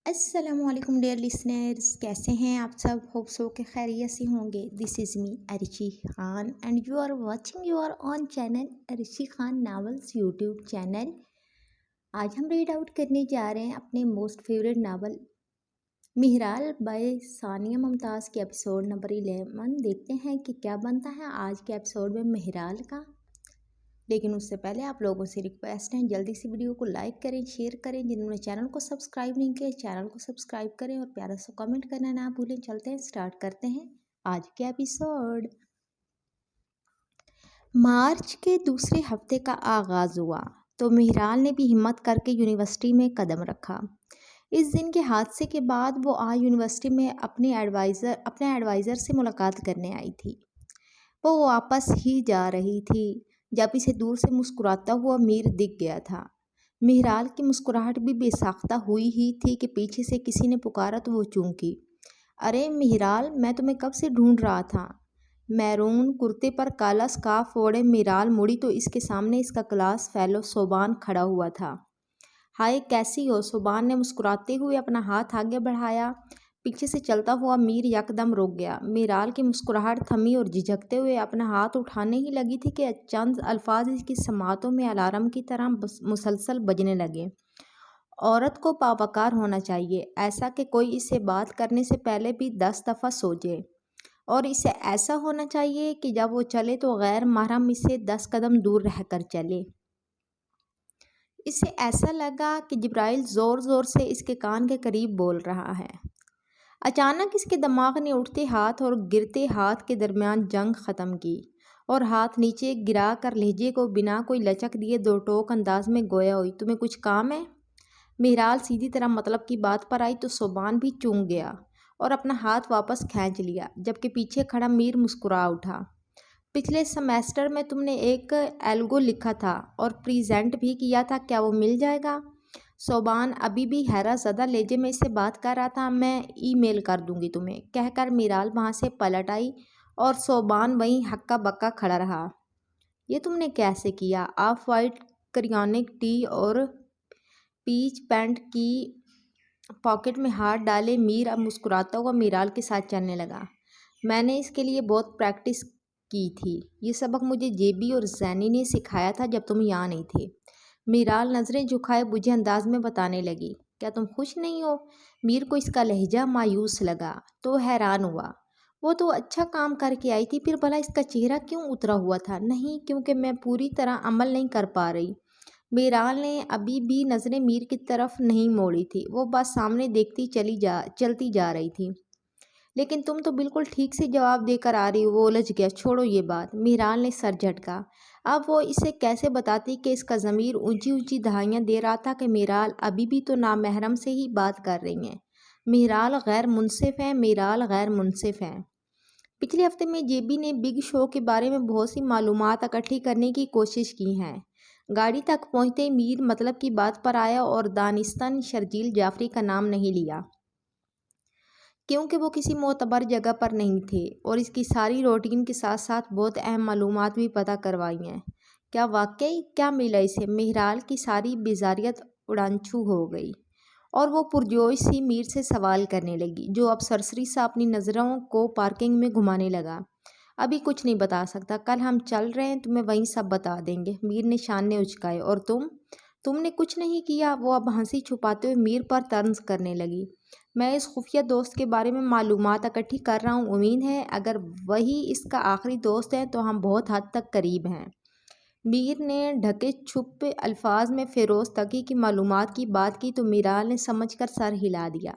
السلام علیکم dear listeners, کیسے ہیں آپ سب؟ ہوپ سو کے خیریت سے ہوں گے۔ This is me Arshi Khan and you are watching your own channel Arshi Khan novels YouTube channel. آج ہم ریڈ آؤٹ کرنے جا رہے ہیں اپنے most favourite novel Mehral by Sania Mumtaz کے ایپیسوڈ نمبر 11۔ دیکھتے ہیں کہ کیا بنتا ہے آج کے ایپیسوڈ میں مہرال کا۔ لیکن اس سے پہلے آپ لوگوں سے ریکویسٹ ہے، جلدی سے ویڈیو کو لائک کریں، شیئر کریں۔ جنہوں نے چینل کو سبسکرائب نہیں کیا چینل کو سبسکرائب کریں اور پیارا سا کمنٹ کرنا نہ بھولیں۔ چلتے ہیں، سٹارٹ کرتے ہیں آج کے ایپیسوڈ۔ مارچ کے دوسرے ہفتے کا آغاز ہوا تو مہرال نے بھی ہمت کر کے یونیورسٹی میں قدم رکھا۔ اس دن کے حادثے کے بعد وہ آج یونیورسٹی میں اپنے ایڈوائزر سے ملاقات کرنے آئی تھی۔ وہ واپس ہی جا رہی تھی جب اسے دور سے مسکراتا ہوا میر دکھ گیا تھا۔ مہرال کی مسکراہٹ بھی بے ساختہ ہوئی ہی تھی کہ پیچھے سے کسی نے پکارا تو وہ چونکی۔ ارے مہرال، میں تمہیں کب سے ڈھونڈ رہا تھا۔ میرون کرتے پر کالا سکارف اوڑھے مہرال مڑی تو اس کے سامنے اس کا کلاس فیلو صوبان کھڑا ہوا تھا۔ ہائے، کیسی ہو؟ صوبان نے مسکراتے ہوئے اپنا ہاتھ آگے بڑھایا۔ پیچھے سے چلتا ہوا میر یکدم رک گیا۔ مہرال کی مسکراہٹ تھمی اور جھجکتے ہوئے اپنا ہاتھ اٹھانے ہی لگی تھی کہ چند الفاظ اس کی سماعتوں میں الارم کی طرح مسلسل بجنے لگے۔ عورت کو باوقار ہونا چاہیے، ایسا کہ کوئی اس سے بات کرنے سے پہلے بھی 10 دفعہ سوچے، اور اسے ایسا ہونا چاہیے کہ جب وہ چلے تو غیر محرم اس سے 10 قدم دور رہ کر چلے۔ اسے ایسا لگا کہ جبرائیل زور زور سے اس کے کان کے قریب بول رہا ہے۔ اچانک اس کے دماغ نے اٹھتے ہاتھ اور گرتے ہاتھ کے درمیان جنگ ختم کی اور ہاتھ نیچے گرا کر لہجے کو بنا کوئی لچک دیے دو ٹوک انداز میں گویا ہوئی، تمہیں کچھ کام ہے؟ مہرال سیدھی طرح مطلب کی بات پر آئی تو صوبان بھی چونک گیا اور اپنا ہاتھ واپس کھینچ لیا، جبکہ پیچھے کھڑا میر مسکرا اٹھا۔ پچھلے سیمیسٹر میں تم نے ایک ایلگو لکھا تھا اور پریزنٹ بھی کیا تھا، کیا وہ مل جائے گا؟ صوبان ابھی بھی حیرت زدہ لہجے میں اس سے بات کر رہا تھا۔ میں ای میل کر دوں گی تمہیں، کہہ کر مہرال وہاں سے پلٹ آئی اور صوبان وہیں ہکا بکا کھڑا رہا۔ یہ تم نے کیسے کیا؟ آف وائٹ کریونک ٹی اور پیچ پینٹ کی پاکٹ میں ہاتھ ڈالے میر اب مسکراتا ہوا مہرال کے ساتھ چلنے لگا۔ میں نے اس کے لیے بہت پریکٹس کی تھی، یہ سبق مجھے جیبی اور زینی نے سکھایا تھا جب تم یہاں نہیں تھے۔ مہرال نظریں جھکائے بجھے انداز میں بتانے لگی۔ کیا تم خوش نہیں ہو؟ میر کو اس کا لہجہ مایوس لگا تو حیران ہوا۔ وہ تو اچھا کام کر کے آئی تھی، پھر بھلا اس کا چہرہ کیوں اترا ہوا تھا؟ نہیں، کیونکہ میں پوری طرح عمل نہیں کر پا رہی۔ مہرال نے ابھی بھی نظریں میر کی طرف نہیں موڑی تھی، وہ بس سامنے دیکھتی چلتی جا رہی تھی۔ لیکن تم تو بالکل ٹھیک سے جواب دے کر آ رہی ہو۔ وہ الجھ گیا۔ چھوڑو یہ بات، مہرال نے سر جھٹکا۔ اب وہ اسے کیسے بتاتی کہ اس کا ضمیر اونچی اونچی دہائیاں دے رہا تھا کہ مہرال ابھی بھی تو نامحرم سے ہی بات کر رہی ہیں۔ مہرال غیر منصف ہے، مہرال غیر منصف ہے۔ پچھلے ہفتے میں جیبی نے بگ شو کے بارے میں بہت سی معلومات اکٹھی کرنے کی کوشش کی ہے۔ گاڑی تک پہنچتے ہی میر مطلب کی بات پر آیا اور دانستاً شرجیل جعفری کا نام نہیں لیا، کیونکہ وہ کسی معتبر جگہ پر نہیں تھے، اور اس کی ساری روٹین کے ساتھ ساتھ بہت اہم معلومات بھی پتہ کروائی ہیں۔ کیا واقعی؟ کیا ملا اسے؟ مہرال کی ساری بیزاریت اڑانچو ہو گئی اور وہ پرجوش سی میر سے سوال کرنے لگی، جو اب سرسری سا اپنی نظروں کو پارکنگ میں گھمانے لگا۔ ابھی کچھ نہیں بتا سکتا، کل ہم چل رہے ہیں، تمہیں وہیں سب بتا دیں گے۔ میر نے شانے اچکائے۔ اور تم نے کچھ نہیں کیا؟ وہ اب ہنسی چھپاتے ہوئے میر پر طنز کرنے لگی۔ میں اس خفیہ دوست کے بارے میں معلومات اکٹھی کر رہا ہوں، امید ہے اگر وہی اس کا آخری دوست ہے تو ہم بہت حد تک قریب ہیں۔ میر نے ڈھکے چھپے الفاظ میں فیروز تقی کی معلومات کی بات کی تو مہرال نے سمجھ کر سر ہلا دیا۔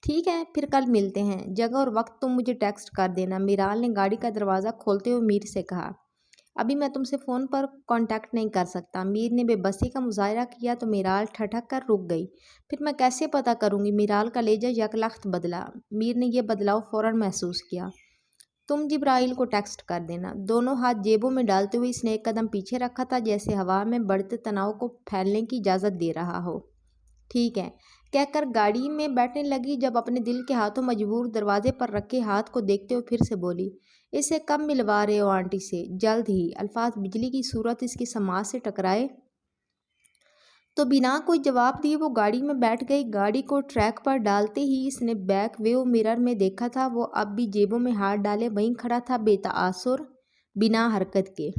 ٹھیک ہے، پھر کل ملتے ہیں، جگہ اور وقت تم مجھے ٹیکسٹ کر دینا۔ مہرال نے گاڑی کا دروازہ کھولتے ہوئے میر سے کہا۔ ابھی میں تم سے فون پر کانٹیکٹ نہیں کر سکتا۔ میر نے بے بسی کا مظاہرہ کیا تو مہرال ٹھٹک کر رک گئی۔ پھر میں کیسے پتہ کروں گی؟ مہرال کا لہجہ یکلخت بدلا۔ میر نے یہ بدلاؤ فوراً محسوس کیا۔ تم جبرائیل کو ٹیکسٹ کر دینا۔ دونوں ہاتھ جیبوں میں ڈالتے ہوئے اس نے ایک قدم پیچھے رکھا تھا، جیسے ہوا میں بڑھتے تناؤ کو پھیلنے کی اجازت دے رہا ہو۔ ٹھیک ہے، کہہ کر گاڑی میں بیٹھنے لگی، جب اپنے دل کے ہاتھوں مجبور دروازے پر رکھے ہاتھ کو دیکھتے ہوئے پھر سے بولی۔ اسے کب ملوا رہے ہو آنٹی سے؟ جلد ہی۔ الفاظ بجلی کی صورت اس کی سماعت سے ٹکرائے تو بنا کوئی جواب دیے وہ گاڑی میں بیٹھ گئی۔ گاڑی کو ٹریک پر ڈالتے ہی اس نے بیک ویو مرر میں دیکھا تھا، وہ اب بھی جیبوں میں ہاتھ ڈالے وہیں کھڑا تھا، بے تاثر، بنا حرکت کے۔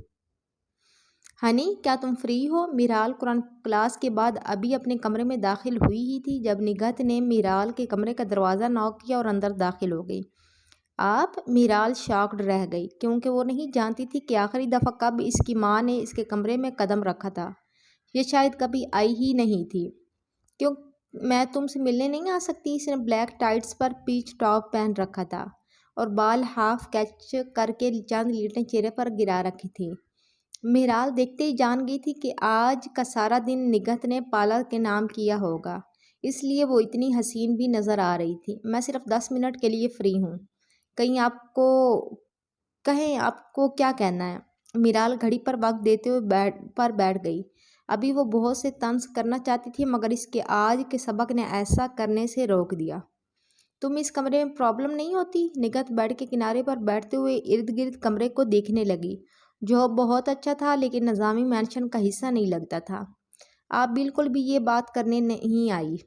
ہنی، کیا تم فری ہو؟ مہرال قرآن کلاس کے بعد ابھی اپنے کمرے میں داخل ہوئی ہی تھی جب نگہت نے مہرال کے کمرے کا دروازہ نوک کیا اور اندر داخل ہو گئی۔ آپ؟ مہرال شاکڈ رہ گئی، کیونکہ وہ نہیں جانتی تھی کہ آخری دفعہ کب اس کی ماں نے اس کے کمرے میں قدم رکھا تھا۔ یہ شاید کبھی آئی ہی نہیں تھی۔ کیوں میں تم سے ملنے نہیں آ سکتی؟ اس نے بلیک ٹائٹس پر پیچ ٹاپ پہن رکھا تھا اور بال ہاف کیچ کر کے چند لیٹیں چہرے پر گرا رکھی تھی۔ مہرال دیکھتے ہی جان گئی تھی کہ آج کا سارا دن نگہت نے پالا کے نام کیا ہوگا، اس لیے وہ اتنی حسین بھی نظر آ رہی تھی۔ میں صرف 10 منٹ کے لیے فری ہوں، کہیں آپ کو کیا کہنا ہے؟ مہرال گھڑی پر وقت دیتے ہوئے بیٹھ گئی۔ ابھی وہ بہت سے طنز کرنا چاہتی تھی مگر اس کے آج کے سبق نے ایسا کرنے سے روک دیا۔ تم اس کمرے میں پرابلم نہیں ہوتی؟ نگہت بیڈ کے کنارے پر بیٹھتے ہوئے ارد گرد کمرے کو دیکھنے لگی، جو بہت اچھا تھا لیکن نظامی مینشن کا حصہ نہیں لگتا تھا۔ آپ بالکل بھی یہ بات کرنے نہیں آئی،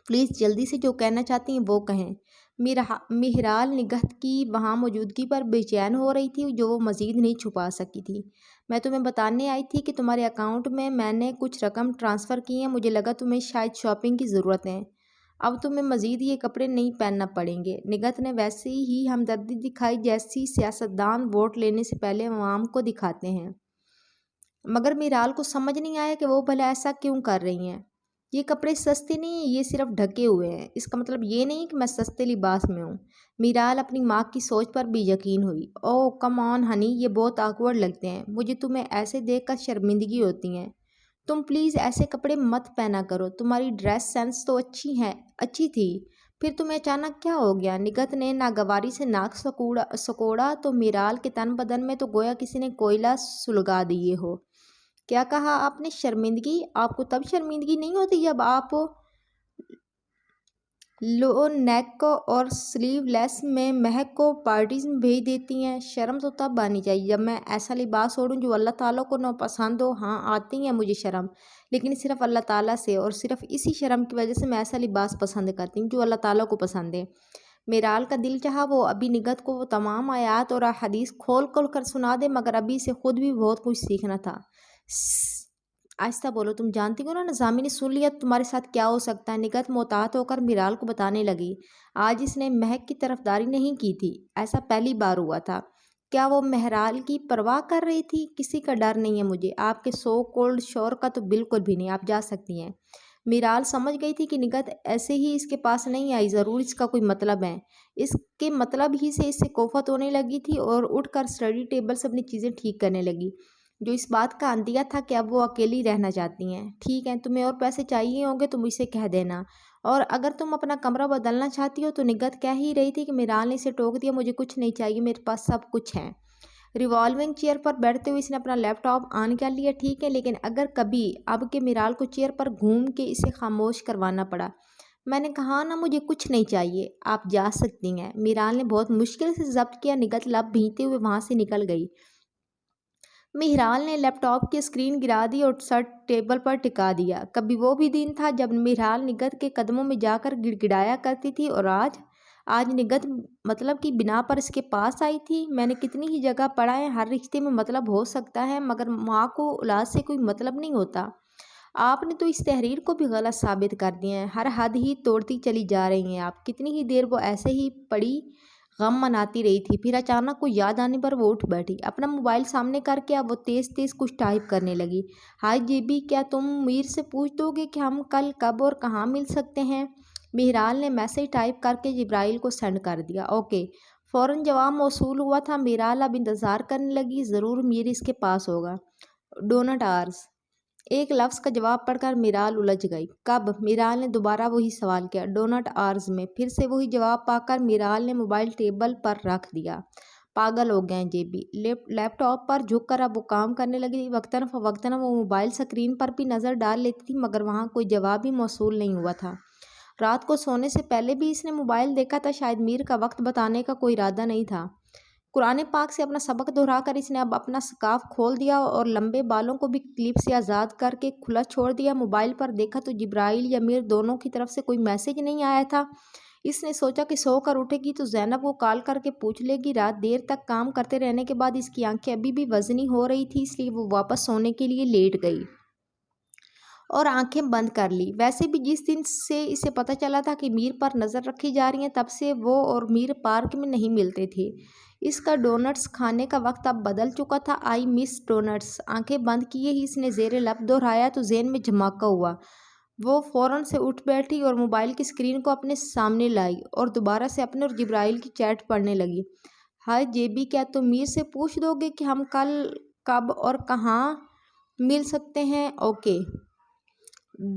پلیز جلدی سے جو کہنا چاہتی ہیں وہ کہیں۔ مہرال نگہت کی وہاں موجودگی پر بے چین ہو رہی تھی جو وہ مزید نہیں چھپا سکی تھی۔ میں تمہیں بتانے آئی تھی کہ تمہارے اکاؤنٹ میں نے کچھ رقم ٹرانسفر کی ہے، مجھے لگا تمہیں شاید شاپنگ کی ضرورت ہے، اب تمہیں مزید یہ کپڑے نہیں پہننا پڑیں گے۔ نگہت نے ویسے ہی ہمدردی دکھائی جیسی سیاستدان ووٹ لینے سے پہلے عوام کو دکھاتے ہیں، مگر مہرال کو سمجھ نہیں آیا کہ وہ بھلا ایسا کیوں کر رہی ہیں۔ یہ کپڑے سستے نہیں ہیں، یہ صرف ڈھکے ہوئے ہیں، اس کا مطلب یہ نہیں کہ میں سستے لباس میں ہوں۔ مہرال اپنی ماں کی سوچ پر بھی یقین ہوئی۔ اوہ کم آن ہنی، یہ بہت آکورڈ لگتے ہیں، مجھے تمہیں ایسے دیکھ کر شرمندگی ہوتی ہے۔ تم پلیز ایسے کپڑے مت پہنا کرو، تمہاری ڈریس سینس تو اچھی تھی، پھر تمہیں اچانک کیا ہو گیا؟ نگہت نے ناگواری سے ناک سکوڑا تو مہرال کے تن بدن میں تو گویا کسی نے کوئلہ سلگا دیے ہو۔ کیا کہا آپ نے؟ شرمندگی؟ آپ کو تب شرمندگی نہیں ہوتی جب آپ لو نیک اور سلیو لیس میں مہک کو پارٹیز میں بھیج دیتی ہیں؟ شرم تو تب آنی چاہیے جب میں ایسا لباس اوڑھوں جو اللہ تعالیٰ کو ناپسند ہو۔ ہاں آتی ہے مجھے شرم، لیکن صرف اللہ تعالیٰ سے، اور صرف اسی شرم کی وجہ سے میں ایسا لباس پسند کرتی ہوں جو اللہ تعالیٰ کو پسند ہے۔ مہرال کا دل چاہا وہ ابھی نگہت کو وہ تمام آیات اور احادیث کھول کر سنا دے، مگر ابھی اسے خود بھی بہت کچھ سیکھنا تھا۔ آہستہ بولو، تم جانتی ہو نا نظامی نے سن لیا تو تمہارے ساتھ کیا ہو سکتا ہے؟ نگہت محتاط ہو کر مہرال کو بتانے لگی۔ آج اس نے مہک کی طرفداری نہیں کی تھی، ایسا پہلی بار ہوا تھا۔ کیا وہ مہرال کی پرواہ کر رہی تھی؟ کسی کا ڈر نہیں ہے مجھے، آپ کے سو کولڈ شور کا تو بالکل بھی نہیں، آپ جا سکتی ہیں۔ مہرال سمجھ گئی تھی کہ نگہت ایسے ہی اس کے پاس نہیں آئی، ضرور اس کا کوئی مطلب ہے۔ اس کے مطلب ہی سے اس سے کوفت ہونے لگی تھی اور اٹھ کر اسٹڈی ٹیبل سے اپنی چیزیں ٹھیک کرنے لگی، جو اس بات کا اندیہ تھا کہ اب وہ اکیلی رہنا چاہتی ہیں۔ ٹھیک ہے، تمہیں اور پیسے چاہیے ہوں گے تو مجھ سے کہہ دینا، اور اگر تم اپنا کمرہ بدلنا چاہتی ہو تو نگہت کہہ ہی رہی تھی کہ مہرال نے اسے ٹوک دیا۔ مجھے کچھ نہیں چاہیے، میرے پاس سب کچھ ہے۔ ریوالونگ چیئر پر بیٹھتے ہوئے اس نے اپنا لیپ ٹاپ آن کر لیا۔ ٹھیک ہے، لیکن اگر کبھی اب کے مہرال کو چیئر پر گھوم کے اسے خاموش کروانا پڑا؟ میں نے کہا نا مجھے کچھ نہیں چاہیے، آپ جا سکتی ہیں۔ مہرال نے بہت مشکل سے ضبط کیا۔ نگہت لب بھینچتے ہوئے وہاں سے نکل گئی۔ مہرال نے لیپ ٹاپ کی اسکرین گرا دی اور سر ٹیبل پر ٹکا دیا۔ کبھی وہ بھی دن تھا جب مہرال نگہت کے قدموں میں جا کر گڑ گڑایا کرتی تھی، اور آج نگہت مطلب کی بنا پر اس کے پاس آئی تھی۔ میں نے کتنی ہی جگہ پڑھا ہے، ہر رشتے میں مطلب ہو سکتا ہے مگر ماں کو اولاد سے کوئی مطلب نہیں ہوتا۔ آپ نے تو اس تحریر کو بھی غلط ثابت کر دیا ہے، ہر حد ہی توڑتی چلی جا رہی ہیں آپ۔ کتنی ہی دیر وہ ایسے ہی پڑی غم مناتی رہی تھی، پھر اچانک کوئی یاد آنے پر وہ اٹھ بیٹھی، اپنا موبائل سامنے کر کے اب وہ تیز تیز کچھ ٹائپ کرنے لگی۔ ہائی جیبی، کیا تم میر سے پوچھ دو گے کہ ہم کل کب اور کہاں مل سکتے ہیں؟ مہرال نے میسج ٹائپ کر کے جبرائیل کو سینڈ کر دیا۔ اوکے، فوراً جواب موصول ہوا تھا۔ مہرال اب انتظار کرنے لگی، ضرور میر اس کے پاس ہوگا۔ ڈونٹ آرز۔ ایک لفظ کا جواب پڑھ کر مہرال الجھ گئی۔ کب؟ مہرال نے دوبارہ وہی سوال کیا۔ ڈونٹ آرز میں پھر سے وہی جواب پا کر مہرال نے موبائل ٹیبل پر رکھ دیا۔ پاگل ہو گئے جیبی، لیپ ٹاپ پر جھک کر اب وہ کام کرنے لگی۔ وقتاً فوقتاً وہ موبائل سکرین پر بھی نظر ڈال لیتی تھی مگر وہاں کوئی جواب بھی موصول نہیں ہوا تھا۔ رات کو سونے سے پہلے بھی اس نے موبائل دیکھا تھا، شاید میر کا وقت بتانے کا کوئی ارادہ نہیں تھا۔ قرآن پاک سے اپنا سبق دہرا کر اس نے اب اپنا سکارف کھول دیا اور لمبے بالوں کو بھی کلپ سے آزاد کر کے کھلا چھوڑ دیا۔ موبائل پر دیکھا تو جبرائیل یا میر دونوں کی طرف سے کوئی میسج نہیں آیا تھا۔ اس نے سوچا کہ سو کر اٹھے گی تو زینب کو کال کر کے پوچھ لے گی۔ رات دیر تک کام کرتے رہنے کے بعد اس کی آنکھیں ابھی بھی وزنی ہو رہی تھی، اس لیے وہ واپس سونے کے لیے لیٹ گئی اور آنکھیں بند کر لی۔ ویسے بھی جس دن سے اسے پتہ چلا تھا کہ میر پر نظر رکھی جا رہی ہے، تب سے وہ اور میر پارک میں نہیں ملتے تھے۔ اس کا ڈونٹس کھانے کا وقت اب بدل چکا تھا۔ آئی مس ڈونٹس۔ آنکھیں بند کیے ہی اس نے زیر لب دہرایا تو ذہن میں جھماکہ ہوا۔ وہ فوراً سے اٹھ بیٹھی اور موبائل کی اسکرین کو اپنے سامنے لائی اور دوبارہ سے اپنے اور جبرائیل کی چیٹ پڑھنے لگی۔ ہائے جیبی، کیا تم میر سے پوچھ دو گے کہ ہم کل کب اور کہاں مل سکتے ہیں؟ اوکے۔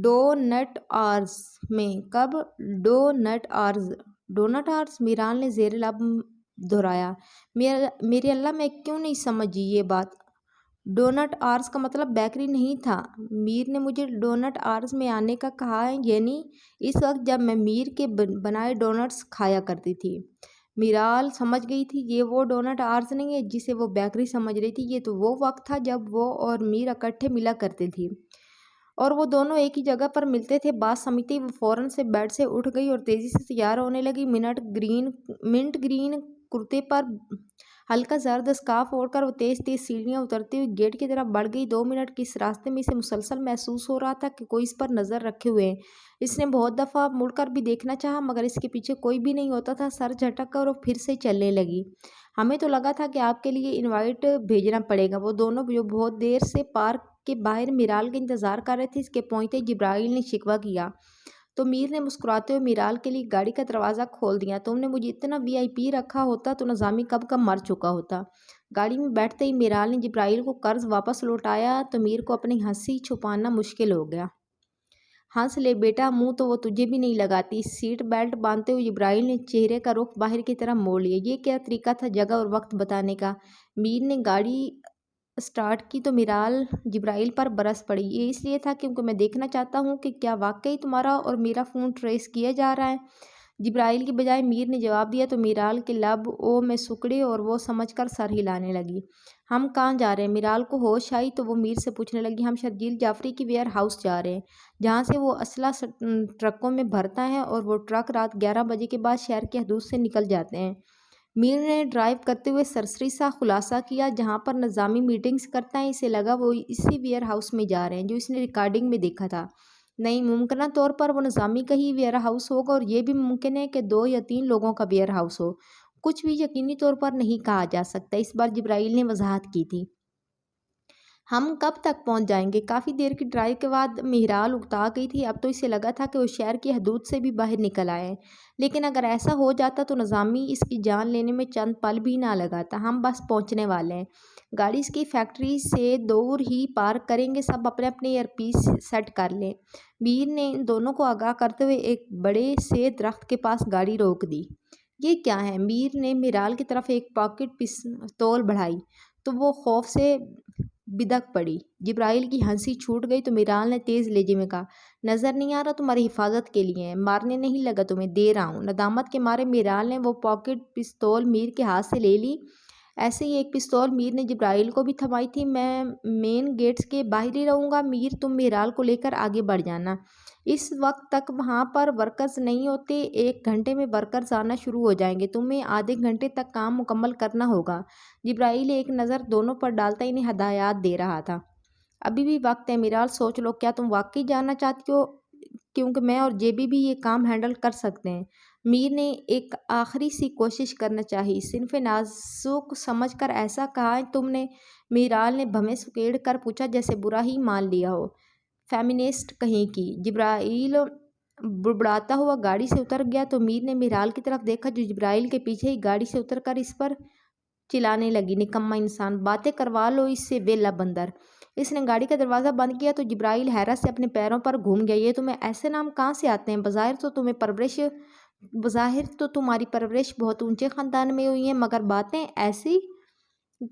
ڈونٹ آرز میں کب؟ ڈونٹ آرز؟ ڈونٹ آرز؟ میرال نے زیر لب دہرایا۔ میرے اللہ، میں کیوں نہیں سمجھی یہ بات؟ ڈونٹ آرز کا مطلب بیکری نہیں تھا۔ میر نے مجھے ڈونٹ آرز میں آنے کا کہا ہے، یعنی اس وقت جب میں میر کے بنائے ڈونٹس کھایا کرتی تھی۔ میرال سمجھ گئی تھی یہ وہ ڈونٹ آرز نہیں ہے جسے وہ بیکری سمجھ رہی تھی، یہ تو وہ وقت تھا جب وہ اور میر اکٹھے ملا کرتے تھے اور وہ دونوں ایک ہی جگہ پر ملتے تھے۔ بات سمجھتے ہی وہ فوراً سے بیڈ سے اٹھ گئی اور تیزی سے تیار ہونے لگی۔ منٹ گرین کرتے پر ہلکا زرد اسکارف اوڑھ کر وہ تیز تیز سیڑھیاں اترتی ہوئی گیٹ کی طرف بڑھ گئی۔ 2 منٹ کے اس راستے میں اسے مسلسل محسوس ہو رہا تھا کہ کوئی اس پر نظر رکھے ہوئے ہے۔ اس نے بہت دفعہ مڑ کر بھی دیکھنا چاہا مگر اس کے پیچھے کوئی بھی نہیں ہوتا تھا۔ سر جھٹک کر وہ پھر سے چلنے لگی۔ ہمیں تو لگا تھا کہ آپ کے لیے انوائٹ بھیجنا پڑے گا۔ وہ دونوں جو بہت دیر سے پارک کے باہر میرال کا انتظار کر رہے تھے، اس کے پہنچتے جبرائیل نے شکوہ کیا تو میر نے مسکراتے ہوئے میرال کے لیے گاڑی کا دروازہ کھول دیا۔ تم نے مجھے اتنا VIP رکھا ہوتا تو نظامی کب کا مر چکا ہوتا۔ گاڑی میں بیٹھتے ہی میرال نے جبرائیل کو قرض واپس لوٹایا تو میر کو اپنی ہنسی چھپانا مشکل ہو گیا۔ ہنس لے بیٹا، منہ تو وہ تجھے بھی نہیں لگاتی۔ سیٹ بیلٹ باندھتے ہوئے جبرائیل نے چہرے کا رخ باہر کی طرف موڑ لیا۔ یہ کیا طریقہ تھا جگہ اور وقت بتانے کا؟ میر نے گاڑی سٹارٹ کی تو میرال جبرائیل پر برس پڑی۔ یہ اس لیے تھا کیونکہ میں دیکھنا چاہتا ہوں کہ کیا واقعی تمہارا اور میرا فون ٹریس کیا جا رہا ہے۔ جبرائیل کی بجائے میر نے جواب دیا تو میرال کے لب میں سکڑے اور وہ سمجھ کر سر ہلانے لگی۔ ہم کہاں جا رہے ہیں؟ میرال کو ہوش آئی تو وہ میر سے پوچھنے لگی۔ ہم شرجیل جعفری کی ویئر ہاؤس جا رہے ہیں، جہاں سے وہ اسلحہ ٹرکوں میں بھرتا ہے اور وہ ٹرک رات 11 بجے کے بعد شہر کی حدود سے نکل جاتے ہیں۔ میر نے ڈرائیو کرتے ہوئے سرسری سا خلاصہ کیا۔ جہاں پر نظامی میٹنگز کرتا ہے، اسے لگا وہ اسی ویئر ہاؤس میں جا رہے ہیں جو اس نے ریکارڈنگ میں دیکھا تھا۔ نہیں، ممکنہ طور پر وہ نظامی کا ہی ویئر ہاؤس ہوگا اور یہ بھی ممکن ہے کہ 2 یا 3 لوگوں کا ویئر ہاؤس ہو۔ کچھ بھی یقینی طور پر نہیں کہا جا سکتا۔ اس بار جبرائیل نے وضاحت کی تھی۔ ہم کب تک پہنچ جائیں گے؟ کافی دیر کی ڈرائیو کے بعد میرال اکتا گئی تھی۔ اب تو اسے لگا تھا کہ وہ شہر کی حدود سے بھی باہر نکل آئے ہیں، لیکن اگر ایسا ہو جاتا تو نظامی اس کی جان لینے میں چند پل بھی نہ لگاتا۔ ہم بس پہنچنے والے ہیں۔ گاڑی اس کی فیکٹری سے دور ہی پارک کریں گے۔ سب اپنے اپنے ایئر پیس سیٹ کر لیں۔ میر نے ان دونوں کو آگاہ کرتے ہوئے ایک بڑے سے درخت کے پاس گاڑی روک دی۔ یہ کیا ہے؟ میر نے میرال کی طرف ایک پاکٹ پستول بڑھائی تو وہ خوف سے بدک پڑی۔ جبرائیل کی ہنسی چھوٹ گئی تو میرال نے تیز لہجے میں کہا، نظر نہیں آ رہا؟ تمہاری حفاظت کے لیے ہے، مارنے نہیں لگا تمہیں، دے رہا ہوں۔ ندامت کے مارے میرال نے وہ پاکٹ پستول میر کے ہاتھ سے لے لی۔ ایسے ہی ایک پستول میر نے جبرائیل کو بھی تھمائی تھی۔ میں مین گیٹس کے باہر ہی رہوں گا میر، تم میرال کو لے کر آگے بڑھ جانا۔ اس وقت تک وہاں پر ورکرز نہیں ہوتے، 1 گھنٹے میں ورکرز آنا شروع ہو جائیں گے، تمہیں آدھے گھنٹے تک کام مکمل کرنا ہوگا۔ جبرائیل ایک نظر دونوں پر ڈالتا انہیں ہدایات دے رہا تھا۔ ابھی بھی وقت ہے میرال، سوچ لو، کیا تم واقعی جاننا چاہتی ہو؟ کیونکہ میں اور جیبی بھی یہ کام ہینڈل کر سکتے ہیں۔ میر نے ایک آخری سی کوشش کرنا چاہی۔ صنف نازک سمجھ کر ایسا کہا ہے تم نے؟ میرال نے بھویں سکیڑ کر پوچھا جیسے برا ہی مان لیا ہو۔ فیمینسٹ کہیں کی۔ جبرائیل بڑبڑاتا ہوا گاڑی سے اتر گیا تو میر نے میرال کی طرف دیکھا جو جبرائیل کے پیچھے ہی گاڑی سے اتر کر اس پر چلانے لگی، نکما انسان، باتیں کروا لو اس سے ویلا بندر۔ اس نے گاڑی کا دروازہ بند کیا تو جبرائیل حیرت سے اپنے پیروں پر گھوم گیا۔ یہ تمہیں ایسے نام کہاں سے آتے ہیں؟ بظاہر تو تمہاری پرورش بہت اونچے خاندان میں ہوئی ہے، مگر باتیں ایسی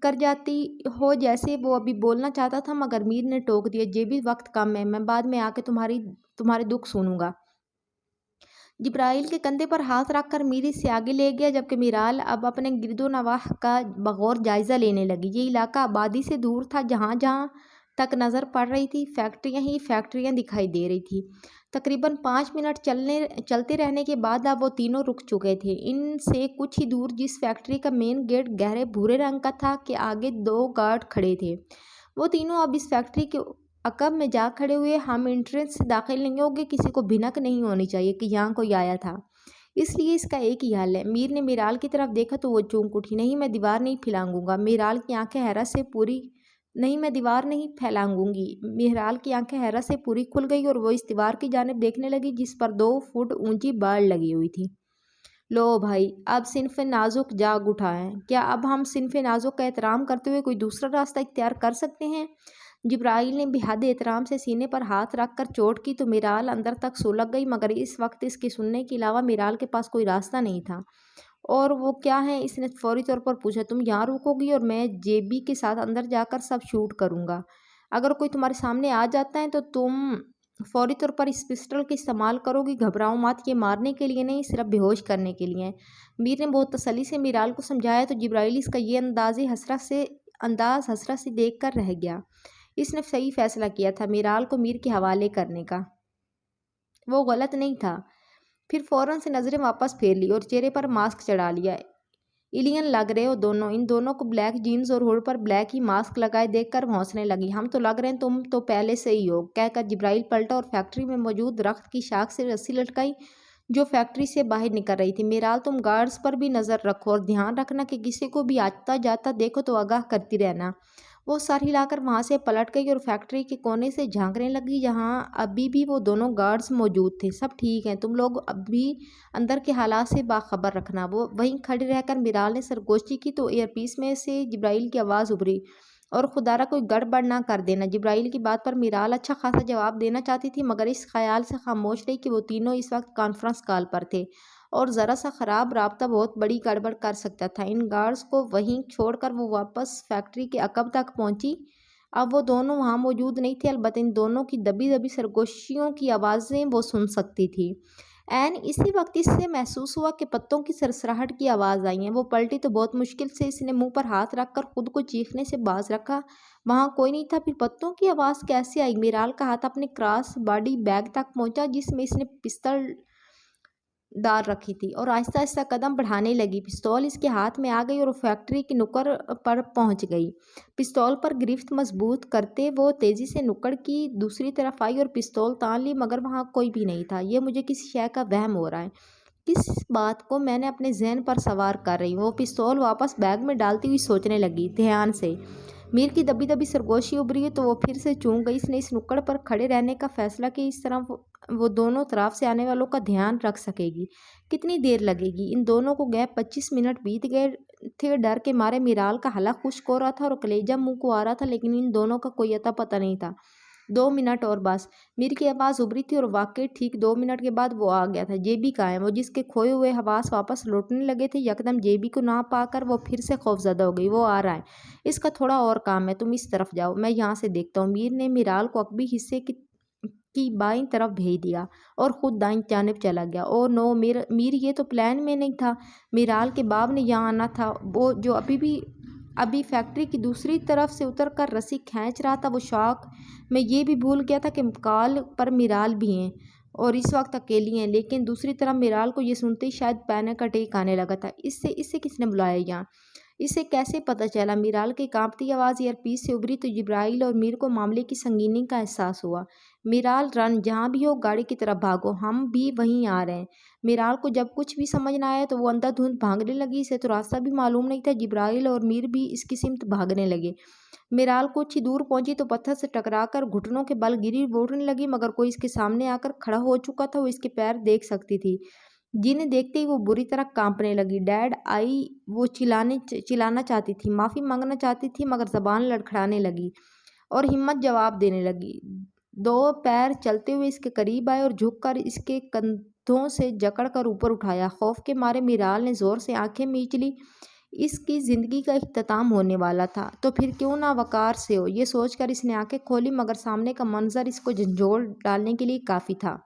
کر جاتی ہو جیسے۔ وہ ابھی بولنا چاہتا تھا مگر میر نے ٹوک دیا، جیبی وقت کم ہے، میں بعد میں آ کے تمہارے دکھ سنوں گا۔ جبرائیل کے کندھے پر ہاتھ رکھ کر میر اس سے آگے لے گیا، جبکہ میرال اب اپنے گرد و نواح کا بغور جائزہ لینے لگی۔ یہ علاقہ آبادی سے دور تھا، جہاں جہاں تک نظر پڑ رہی تھی فیکٹریاں ہی فیکٹریاں دکھائی دے رہی تھیں۔ تقریباً 5 منٹ چلتے رہنے کے بعد اب وہ تینوں رک چکے تھے۔ ان سے کچھ ہی دور جس فیکٹری کا مین گیٹ گہرے بھورے رنگ کا تھا کے آگے 2 گارڈ کھڑے تھے۔ وہ تینوں اب اس فیکٹری کے عقب میں جا کھڑے ہوئے۔ ہم انٹرنس سے داخل نہیں ہوگے، کسی کو بھنک نہیں ہونی چاہیے کہ یہاں کوئی آیا تھا، اس لیے اس کا ایک ہی حل ہے۔ میر نے میرال کی طرف دیکھا تو وہ چونک اٹھی۔ نہیں، میں دیوار نہیں پھیلانگوں گا۔ میرال کی آنکھیں حیرت سے پوری نہیں میں دیوار نہیں پھیلانگوں گی۔ میرال کی آنکھیں حیرت سے پوری کھل گئی اور وہ اس دیوار کی جانب دیکھنے لگی جس پر 2 فٹ اونچی باڑ لگی ہوئی تھی۔ لو بھائی، اب صنف نازک جاگ اٹھا ہے۔ کیا اب ہم صنف نازک کا احترام کرتے ہوئے کوئی دوسرا راستہ اختیار کر سکتے ہیں؟ جبرائیل نے بے حد احترام سے سینے پر ہاتھ رکھ کر چوٹ کی تو میرال اندر تک سلگ گئی، مگر اس وقت اس کے سننے کے علاوہ میرال کے پاس کوئی راستہ نہیں تھا۔ اور وہ کیا ہے؟ اس نے فوری طور پر پوچھا۔ تم یہاں رکو گی اور میں جے بی کے ساتھ اندر جا کر سب شوٹ کروں گا۔ اگر کوئی تمہارے سامنے آ جاتا ہے تو تم فوری طور پر اس پسٹل کا استعمال کرو گی۔ گھبراؤ مت، یہ مارنے کے لیے نہیں، صرف بے ہوش کرنے کے لیے ہے۔ میر نے بہت تسلی سے میرال کو سمجھایا تو جبرائیل اس کا یہ انداز حسرت سے دیکھ کر رہ گیا۔ اس نے صحیح فیصلہ کیا تھا میرال کو میر کے حوالے کرنے کا، وہ غلط نہیں تھا۔ پھر فوراً سے نظریں واپس پھیر لی اور چہرے پر ماسک چڑھا لیا۔ ایلین لگ رہے ہو دونوں۔ ان دونوں کو بلیک جینز اور ہوڈ پر بلیک ہی ماسک لگائے دیکھ کر وہ ہنسنے لگی۔ ہم تو لگ رہے ہیں، تم تو پہلے سے ہی ہو، کہہ کر جبرائیل پلٹا اور فیکٹری میں موجود درخت کی شاخ سے رسی لٹکائی جو فیکٹری سے باہر نکل رہی تھی۔ میرال، تم گارڈز پر بھی نظر رکھو اور دھیان رکھنا کہ کسی کو بھی آتا جاتا دیکھو تو آگاہ کرتی رہنا۔ وہ سر ہلا کر وہاں سے پلٹ گئی اور فیکٹری کے کونے سے جھانکنے لگی جہاں ابھی بھی وہ دونوں گارڈز موجود تھے۔ سب ٹھیک ہے، تم لوگ ابھی اندر کے حالات سے باخبر رکھنا۔ وہ وہیں کھڑی رہ کر میرال نے سرگوشی کی تو ایئر پیس میں سے جبرائیل کی آواز ابھری، اور خدارا کوئی گڑبڑ نہ کر دینا۔ جبرائیل کی بات پر میرال اچھا خاصا جواب دینا چاہتی تھی، مگر اس خیال سے خاموش رہی کہ وہ تینوں اس وقت کانفرنس کال پر تھے اور ذرا سا خراب رابطہ بہت بڑی گڑبڑ کر سکتا تھا۔ ان گارڈز کو وہیں چھوڑ کر وہ واپس فیکٹری کے عقب تک پہنچی۔ اب وہ دونوں وہاں موجود نہیں تھے، البتہ ان دونوں کی دبی دبی سرگوشیوں کی آوازیں وہ سن سکتی تھی۔ عین اسی وقت اس سے محسوس ہوا کہ پتوں کی سرسراہٹ کی آواز آئی ہے۔ وہ پلٹی تو بہت مشکل سے اس نے منہ پر ہاتھ رکھ کر خود کو چیخنے سے باز رکھا۔ وہاں کوئی نہیں تھا۔ پھر پتوں کی آواز کیسے آئی؟ میرال کا ہاتھ اپنے کراس باڈی بیگ تک پہنچا جس میں اس نے پستل ڈال رکھی تھی اور آہستہ آہستہ قدم بڑھانے لگی۔ پستول اس کے ہاتھ میں آ گئی اور فیکٹری کی نکڑ پر پہنچ گئی۔ پستول پر گرفت مضبوط کرتے وہ تیزی سے نکڑ کی دوسری طرف آئی اور پستول تان لی، مگر وہاں کوئی بھی نہیں تھا۔ یہ مجھے کسی شے کا وہم ہو رہا ہے، کس بات کو میں نے اپنے ذہن پر سوار کر رہی ہوں۔ وہ پستول واپس بیگ میں ڈالتی ہوئی سوچنے لگی دھیان سے۔ میر کی دبی دبی سرگوشی ابھری تو وہ پھر سے چونک گئی۔ اس نے اس نکڑ پر کھڑے رہنے کا فیصلہ کیا، اس طرح وہ دونوں طرف سے آنے والوں کا دھیان رکھ سکے گی۔ کتنی دیر لگے گی؟ ان دونوں کو گئے 25 منٹ بیت گئے تھے۔ ڈر کے مارے میرال کا حلق خشک ہو رہا تھا اور کلیجہ منہ کو آ رہا تھا، لیکن ان دونوں کا کوئی اتا پتہ نہیں تھا۔ 2 منٹ اور بس، میر کی آواز ابھری تھی اور واقعی ٹھیک 2 منٹ کے بعد وہ آ گیا تھا۔ جے بی کہاں ہے؟ وہ جس کے کھوئے ہوئے حواس واپس لوٹنے لگے تھے، یکدم جے بی کو نہ پا کر وہ پھر سے خوفزدہ ہو گئی۔ وہ آ رہا ہے، اس کا تھوڑا اور کام ہے، تم اس طرف جاؤ، میں یہاں سے دیکھتا ہوں۔ میر نے میرال کو عقبی حصے کی بائیں طرف بھیج دیا اور خود دائیں جانب چلا گیا۔ اوہ نو میر، یہ تو پلان میں نہیں تھا۔ میرال کے باپ نے یہاں آنا تھا، وہ جو ابھی فیکٹری کی دوسری طرف سے اتر کر رسی کھینچ رہا تھا۔ وہ شوق میں یہ بھی بھول گیا تھا کہ کال پر میرال بھی ہیں اور اس وقت اکیلی ہیں، لیکن دوسری طرف میرال کو یہ سنتے ہی شاید پینک اٹیک آنے لگا تھا۔ اسے کس نے بلایا یہاں؟ اسے کیسے پتہ چلا؟ میرال کی کانپتی آواز ایئر پیس سے ابھری تو جبرائیل اور میر کو معاملے کی سنگینی کا احساس ہوا۔ میرال، رن، جہاں بھی ہو گاڑی کی طرف بھاگو، ہم بھی وہیں آ رہے ہیں۔ میرال کو جب کچھ بھی سمجھ نہ آیا تو وہ اندھا دھند بھاگنے لگی۔ اسے تو راستہ بھی معلوم نہیں تھا۔ جبرائیل اور میر بھی اس کی سمت بھاگنے لگے۔ میرال کچھ ہی دور پہنچی تو پتھر سے ٹکرا کر گھٹنوں کے بل گری، وہ اٹھنے لگی، مگر کوئی اس کے سامنے آ کر کھڑا ہو چکا تھا۔ وہ اس کے پیر دیکھ سکتی تھی، جنہیں دیکھتے ہی وہ بری طرح کانپنے لگی۔ ڈیڈ آئی، وہ چلانا چاہتی تھی، معافی مانگنا چاہتی تھی، مگر زبان لڑکھڑانے لگی اور ہمت جواب دینے لگی۔ 2 پیر چلتے ہوئے اس کے قریب آئے اور جھک کر اس کے کندھوں سے جکڑ کر اوپر اٹھایا۔ خوف کے مارے میرال نے زور سے آنکھیں میچ لی۔ اس کی زندگی کا اختتام ہونے والا تھا، تو پھر کیوں نہ وقار سے ہو۔ یہ سوچ کر اس نے آنکھیں کھولی، مگر سامنے کا منظر اس کو جھنجھوڑ ڈالنے کے لیے کافی تھا۔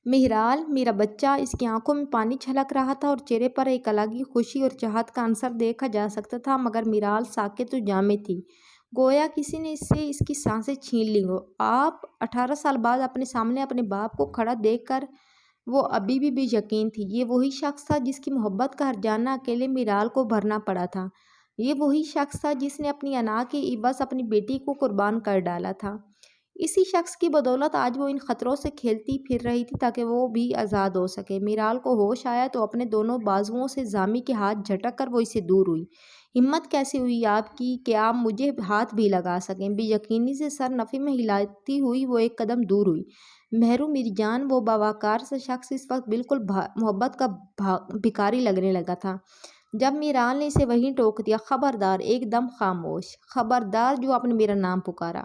مہرال میرا بچہ، اس کی آنکھوں میں پانی چھلک رہا تھا اور چہرے پر ایک الگ ہی خوشی اور چاہت کا عنصر دیکھا جا سکتا تھا، مگر مہرال ساکت و جامد تھی، گویا کسی نے اس سے اس کی سانسیں چھین لی ہو۔ آپ 18 سال بعد اپنے سامنے اپنے باپ کو کھڑا دیکھ کر وہ ابھی بھی بے یقین تھی۔ یہ وہی شخص تھا جس کی محبت کا ہرجانہ اکیلے مہرال کو بھرنا پڑا تھا۔ یہ وہی شخص تھا جس نے اپنی انا کے عوض اپنی بیٹی کو قربان کر ڈالا تھا۔ اسی شخص کی بدولت آج وہ ان خطروں سے کھیلتی پھر رہی تھی تاکہ وہ بھی آزاد ہو سکے۔ مہرال کو ہوش آیا تو اپنے دونوں بازوؤں سے زامی کے ہاتھ جھٹک کر وہ اس سے دور ہوئی۔ ہمت کیسے ہوئی آپ کی کہ آپ مجھے ہاتھ بھی لگا سکیں؟ بے یقینی سے سر نفی میں ہلاتی ہوئی وہ ایک قدم دور ہوئی۔ مہرو میری جان، وہ باوقار سا شخص اس وقت بالکل محبت کا بھکاری لگنے لگا تھا جب مہرال نے اسے وہیں ٹوک دیا۔ خبردار! ایک دم خاموش! خبردار جو آپ نے میرا نام پکارا!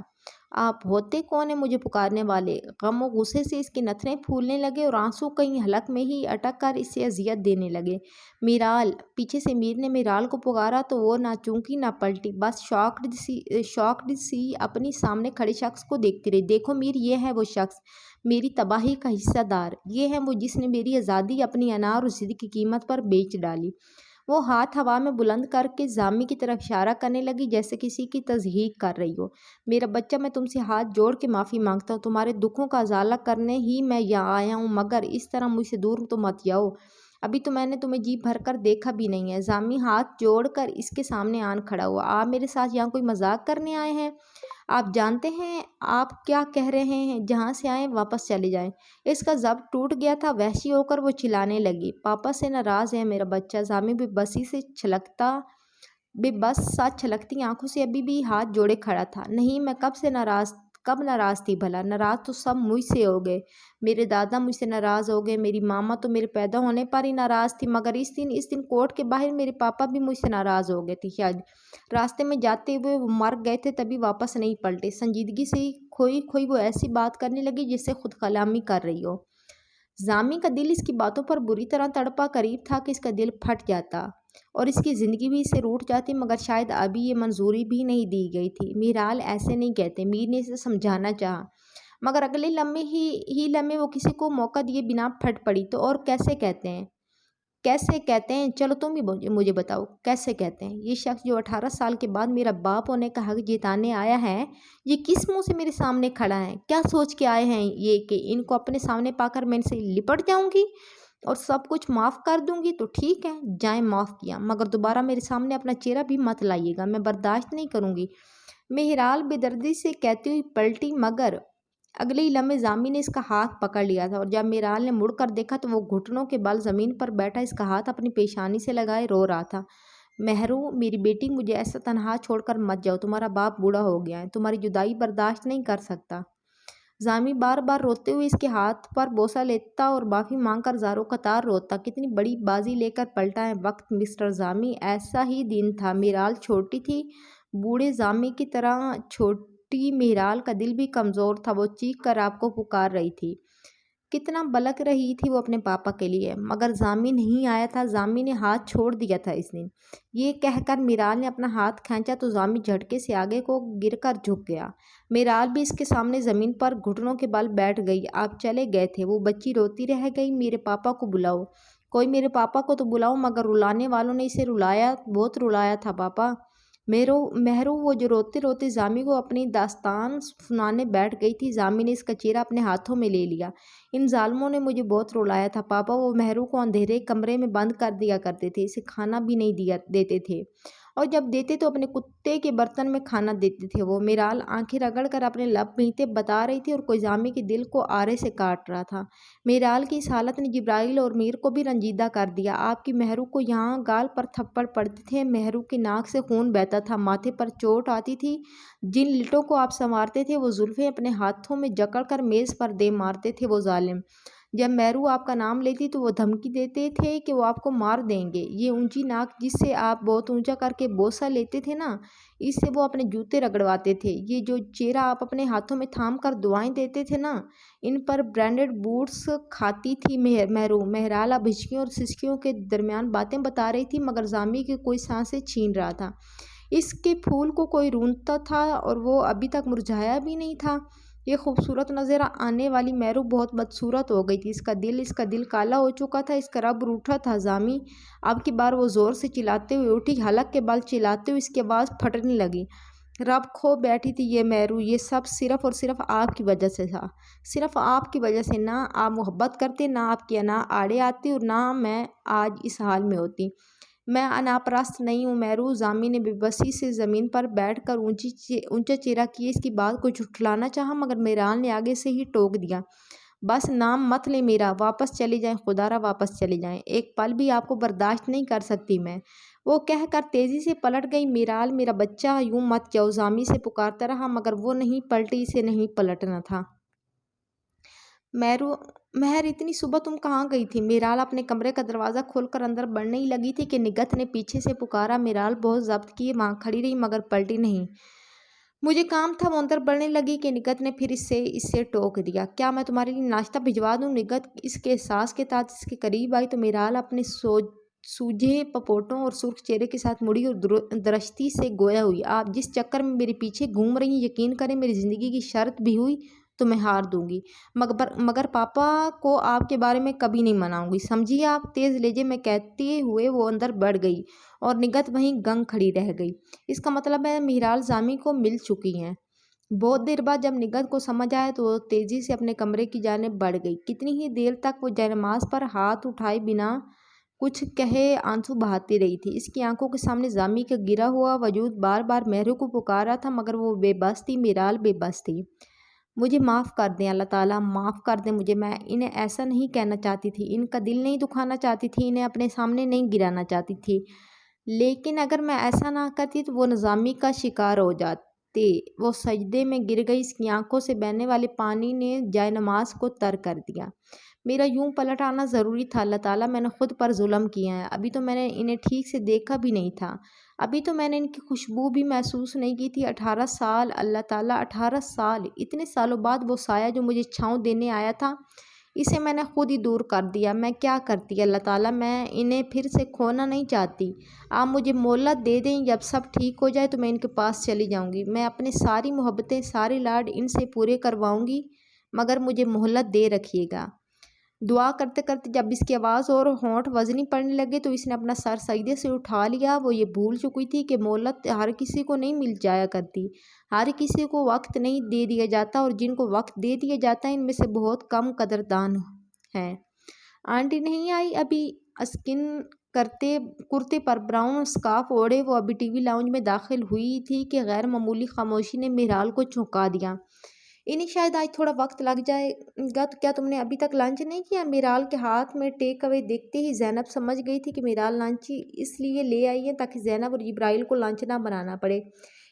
آپ ہوتے کون ہیں مجھے پکارنے والے؟ غم و غصے سے اس کے نتھنے پھولنے لگے اور آنسو کہیں حلق میں ہی اٹک کر اسے اذیت دینے لگے۔ مہرال! پیچھے سے میر نے مہرال کو پکارا تو وہ نہ چونکی نہ پلٹی، بس شاکڈ سی اپنی سامنے کھڑے شخص کو دیکھتی رہی۔ دیکھو میر، یہ ہے وہ شخص، میری تباہی کا حصہ دار، یہ ہے وہ جس نے میری آزادی اپنی انا اور ضد کی قیمت پر بیچ ڈالی۔ وہ ہاتھ ہوا میں بلند کر کے زامی کی طرف اشارہ کرنے لگی جیسے کسی کی تضحیک کر رہی ہو۔ میرا بچہ، میں تم سے ہاتھ جوڑ کے معافی مانگتا ہوں، تمہارے دکھوں کا ازالہ کرنے ہی میں یہاں آیا ہوں، مگر اس طرح مجھ سے دور تو مت جاؤ، ابھی تو میں نے تمہیں جی بھر کر دیکھا بھی نہیں ہے۔ زامی ہاتھ جوڑ کر اس کے سامنے آن کھڑا ہوا۔ آپ میرے ساتھ یہاں کوئی مذاق کرنے آئے ہیں؟ آپ جانتے ہیں آپ کیا کہہ رہے ہیں؟ جہاں سے آئے واپس چلے جائیں۔ اس کا ضبط ٹوٹ گیا تھا، وحشی ہو کر وہ چلانے لگی۔ پاپا سے ناراض ہے میرا بچہ؟ زامی بے بس سا چھلکتی آنکھوں سے ابھی بھی ہاتھ جوڑے کھڑا تھا۔ نہیں، میں کب ناراض تھی بھلا؟ ناراض تو سب مجھ سے ہو گئے، میرے دادا مجھ سے ناراض ہو گئے، میری ماما تو میرے پیدا ہونے پر ہی ناراض تھی، مگر اس دن کورٹ کے باہر میرے پاپا بھی مجھ سے ناراض ہو گئے تھے، شاید راستے میں جاتے ہوئے وہ مر گئے تھے تبھی واپس نہیں پلٹے۔ سنجیدگی سے کھوئی وہ ایسی بات کرنے لگی جس سے خود کلامی کر رہی ہو۔ زامی کا دل اس کی باتوں پر بری طرح تڑپا، قریب تھا کہ اس کا دل پھٹ جاتا اور اس کی زندگی بھی اس سے روٹھ جاتی، مگر شاید ابھی یہ منظوری بھی نہیں دی گئی تھی۔ مہرال ایسے نہیں کہتے، میر نے اسے سمجھانا چاہا، مگر اگلے لمحے وہ کسی کو موقع دیے بنا پھٹ پڑی۔ تو اور کیسے کہتے ہیں؟ کیسے کہتے ہیں؟ چلو تم ہی مجھے بتاؤ، کیسے کہتے ہیں؟ یہ شخص جو 18 سال کے بعد میرا باپ ہونے کا حق جتانے آیا ہے، یہ کس منہ سے میرے سامنے کھڑا ہے؟ کیا سوچ کے آئے ہیں یہ کہ ان کو اپنے سامنے پا کر میں ان سے لپٹ جاؤں گی اور سب کچھ معاف کر دوں گی؟ تو ٹھیک ہے، جائیں، معاف کیا، مگر دوبارہ میرے سامنے اپنا چہرہ بھی مت لائیے گا، میں برداشت نہیں کروں گی۔ مہرال بے دردی سے کہتی ہوئی پلٹی، مگر اگلے ہی لمحے زامی نے اس کا ہاتھ پکڑ لیا تھا اور جب مہرال نے مڑ کر دیکھا تو وہ گھٹنوں کے بل زمین پر بیٹھا اس کا ہاتھ اپنی پیشانی سے لگائے رو رہا تھا۔ مہرو میری بیٹی، مجھے ایسا تنہا چھوڑ کر مت جاؤ، تمہارا باپ بوڑھا ہو گیا ہے، تمہاری جدائی برداشت نہیں کر سکتا۔ زامی بار بار روتے ہوئے اس کے ہاتھ پر بوسہ لیتا اور معافی مانگ کر زاروں قطار روتا۔ کتنی بڑی بازی لے کر پلٹا ہے وقت مسٹر زامی، ایسا ہی دن تھا۔ مہرال چھوٹی تھی، بوڑھے زامی کی طرح چھوٹی۔ مہرال کا دل بھی کمزور تھا، وہ چیخ کر آپ کو پکار رہی تھی، کتنا بلک رہی تھی وہ اپنے پاپا کے لیے، مگر زامی نہیں آیا تھا، زامی نے ہاتھ چھوڑ دیا تھا اس دن۔ یہ کہہ کر مہرال نے اپنا ہاتھ کھینچا تو زامی جھٹکے سے آگے کو گر کر جھک گیا۔ مہرال بھی اس کے سامنے زمین پر گھٹنوں کے بل بیٹھ گئی۔ آپ چلے گئے تھے، وہ بچی روتی رہ گئی۔ میرے پاپا کو بلاؤ، کوئی میرے پاپا کو تو بلاؤ، مگر رلانے والوں نے اسے رلایا، بہت رلایا تھا پاپا۔ مہرو وہ جو روتے روتے زامی کو اپنی داستان سنانے بیٹھ گئی تھی۔ زامی نے اس کا چہرہ اپنے ہاتھوں میں لے لیا۔ ان ظالموں نے مجھے بہت رلایا تھا پاپا، وہ مہرو کو اندھیرے کمرے میں بند کر دیا کرتے تھے، اسے کھانا بھی نہیں دیتے تھے، اور جب دیتے تو اپنے کتے کے برتن میں کھانا دیتے تھے۔ وہ مہرال آنکھیں رگڑ کر اپنے لب میتے بتا رہی تھی اور کوئی زامی کے دل کو آرے سے کاٹ رہا تھا۔ مہرال کی اس حالت نے جبرائیل اور میر کو بھی رنجیدہ کر دیا۔ آپ کی مہرو کو یہاں گال پر تھپڑ پڑتے تھے، مہرو کی ناک سے خون بہتا تھا، ماتھے پر چوٹ آتی تھی، جن لٹوں کو آپ سنوارتے تھے وہ زلفیں اپنے ہاتھوں میں جکڑ کر میز پر دے مارتے تھے وہ ظالم۔ جب مہرو آپ کا نام لیتی تو وہ دھمکی دیتے تھے کہ وہ آپ کو مار دیں گے۔ یہ اونچی ناک جس سے آپ بہت اونچا کر کے بوسہ لیتے تھے نا، اس سے وہ اپنے جوتے رگڑواتے تھے۔ یہ جو چہرہ آپ اپنے ہاتھوں میں تھام کر دعائیں دیتے تھے نا، ان پر برینڈڈ بوٹس کھاتی تھی مہرو۔ مہرال اب ہچکیوں اور سسکیوں کے درمیان باتیں بتا رہی تھی، مگر زامی کی کوئی سانسیں چھین رہا تھا۔ اس کے پھول کو کوئی رونتا تھا اور وہ ابھی تک مرجھایا بھی نہیں تھا۔ یہ خوبصورت نظر آنے والی مہرو بہت بدصورت ہو گئی تھی۔ اس کا دل کالا ہو چکا تھا، اس کا رب روٹھا تھا۔ زامی اب کی بار وہ زور سے چلاتے ہوئے اٹھی، حلق کے بال چلاتے ہوئے اس کی آواز پھٹنے لگی۔ رب کھو بیٹھی تھی یہ مہرو، یہ سب صرف اور صرف آپ کی وجہ سے تھا، صرف آپ کی وجہ سے۔ نہ آپ محبت کرتے، نہ آپ کی انا آڑے آتی، اور نہ میں آج اس حال میں ہوتی۔ میں انا پرست نہیں ہوں مہرو۔ زامی نے بے بسی سے زمین پر بیٹھ کر اونچا چہرہ کیے اس کی بات کو جھٹلانا چاہا، مگر میرال نے آگے سے ہی ٹوک دیا۔ بس نام مت لیں میرا، واپس چلی جائیں، خدا را واپس چلی جائیں، ایک پل بھی آپ کو برداشت نہیں کر سکتی میں۔ وہ کہہ کر تیزی سے پلٹ گئی۔ میرال میرا بچہ، یوں مت جاؤ، زامی سے پکارتا رہا، مگر وہ نہیں پلٹی، اسے نہیں پلٹنا تھا۔ مہر اتنی صبح تم کہاں گئی تھی؟ میرال اپنے کمرے کا دروازہ کھول کر اندر بڑھنے ہی لگی تھی کہ نگہت نے پیچھے سے پکارا۔ میرال بہت ضبط کیے وہاں کھڑی رہی، مگر پلٹی نہیں۔ مجھے کام تھا، وہ اندر بڑھنے لگی کہ نگہت نے پھر اس سے ٹوک دیا۔ کیا میں تمہارے لیے ناشتہ بھجوا دوں؟ نگہت اس کے احساس کے تحت اس کے قریب آئی تو میرال اپنے سوجے پپوٹوں اور سرخ چہرے کے ساتھ مڑی اور درشتی سے گویا ہوئی۔ آپ جس چکر میں میرے پیچھے گھوم رہی ہیں، یقین کریں میری زندگی کی شرط بھی ہوئی تو میں ہار دوں گی، مگر پاپا کو آپ کے بارے میں کبھی نہیں مناؤں گی، سمجھیے آپ؟ تیز لہجے میں کہتے ہوئے وہ اندر بڑھ گئی اور نگہت وہیں گنگ کھڑی رہ گئی۔ اس کا مطلب ہے میرال زامی کو مل چکی ہیں۔ بہت دیر بعد جب نگہت کو سمجھ آیا تو وہ تیزی سے اپنے کمرے کی جانب بڑھ گئی۔ کتنی ہی دیر تک وہ جائنماز پر ہاتھ اٹھائے بنا کچھ کہے آنسو بہاتی رہی تھی۔ اس کی آنکھوں کے سامنے زامی کا گرا ہوا وجود بار بار مہرو کو پکار رہا تھا، مگر وہ بے بس تھی، میرال بے بس تھی۔ مجھے معاف کر دیں اللہ تعالیٰ، معاف کر دیں مجھے، میں انہیں ایسا نہیں کہنا چاہتی تھی، ان کا دل نہیں دکھانا چاہتی تھی، انہیں اپنے سامنے نہیں گرانا چاہتی تھی، لیکن اگر میں ایسا نہ کرتی تو وہ نظامی کا شکار ہو جاتے۔ وہ سجدے میں گر گئی، اس کی آنکھوں سے بہنے والے پانی نے جائے نماز کو تر کر دیا۔ میرا یوں پلٹ آنا ضروری تھا اللہ تعالیٰ، میں نے خود پر ظلم کیا ہے، ابھی تو میں نے انہیں ٹھیک سے دیکھا بھی نہیں تھا، ابھی تو میں نے ان کی خوشبو بھی محسوس نہیں کی تھی۔ 18 سال اللہ تعالیٰ، 18 سال! اتنے سالوں بعد وہ سایہ جو مجھے چھاؤں دینے آیا تھا، اسے میں نے خود ہی دور کر دیا۔ میں کیا کرتی اللہ تعالیٰ، میں انہیں پھر سے کھونا نہیں چاہتی، آپ مجھے مہلت دے دیں، جب سب ٹھیک ہو جائے تو میں ان کے پاس چلی جاؤں گی، میں اپنے ساری محبتیں، سارے لاڈ ان سے پورے کرواؤں گی، مگر مجھے مہلت دے رکھیے گا۔ دعا کرتے کرتے جب اس کی آواز اور ہونٹ وزنی پڑنے لگے تو اس نے اپنا سر سجدے سے اٹھا لیا۔ وہ یہ بھول چکی تھی کہ مہلت ہر کسی کو نہیں مل جایا کرتی، ہر کسی کو وقت نہیں دے دیا جاتا، اور جن کو وقت دے دیا جاتا ہے ان میں سے بہت کم قدردان ہیں۔ آنٹی نہیں آئی ابھی؟ اسکن کرتے پر براؤن اسکارف اوڑھے وہ ابھی ٹی وی لاؤنج میں داخل ہوئی تھی کہ غیر معمولی خاموشی نے میرال کو چونکا دیا۔ انہیں شاید آج تھوڑا وقت لگ جائے گا، تو کیا تم نے ابھی تک لنچ نہیں کیا؟ میرال کے ہاتھ میں ٹیک اوے دیکھتے ہی زینب سمجھ گئی تھی کہ میرال لنچ اس لیے لے آئی ہے تاکہ زینب اور جبرائیل کو لنچ نہ بنانا پڑے،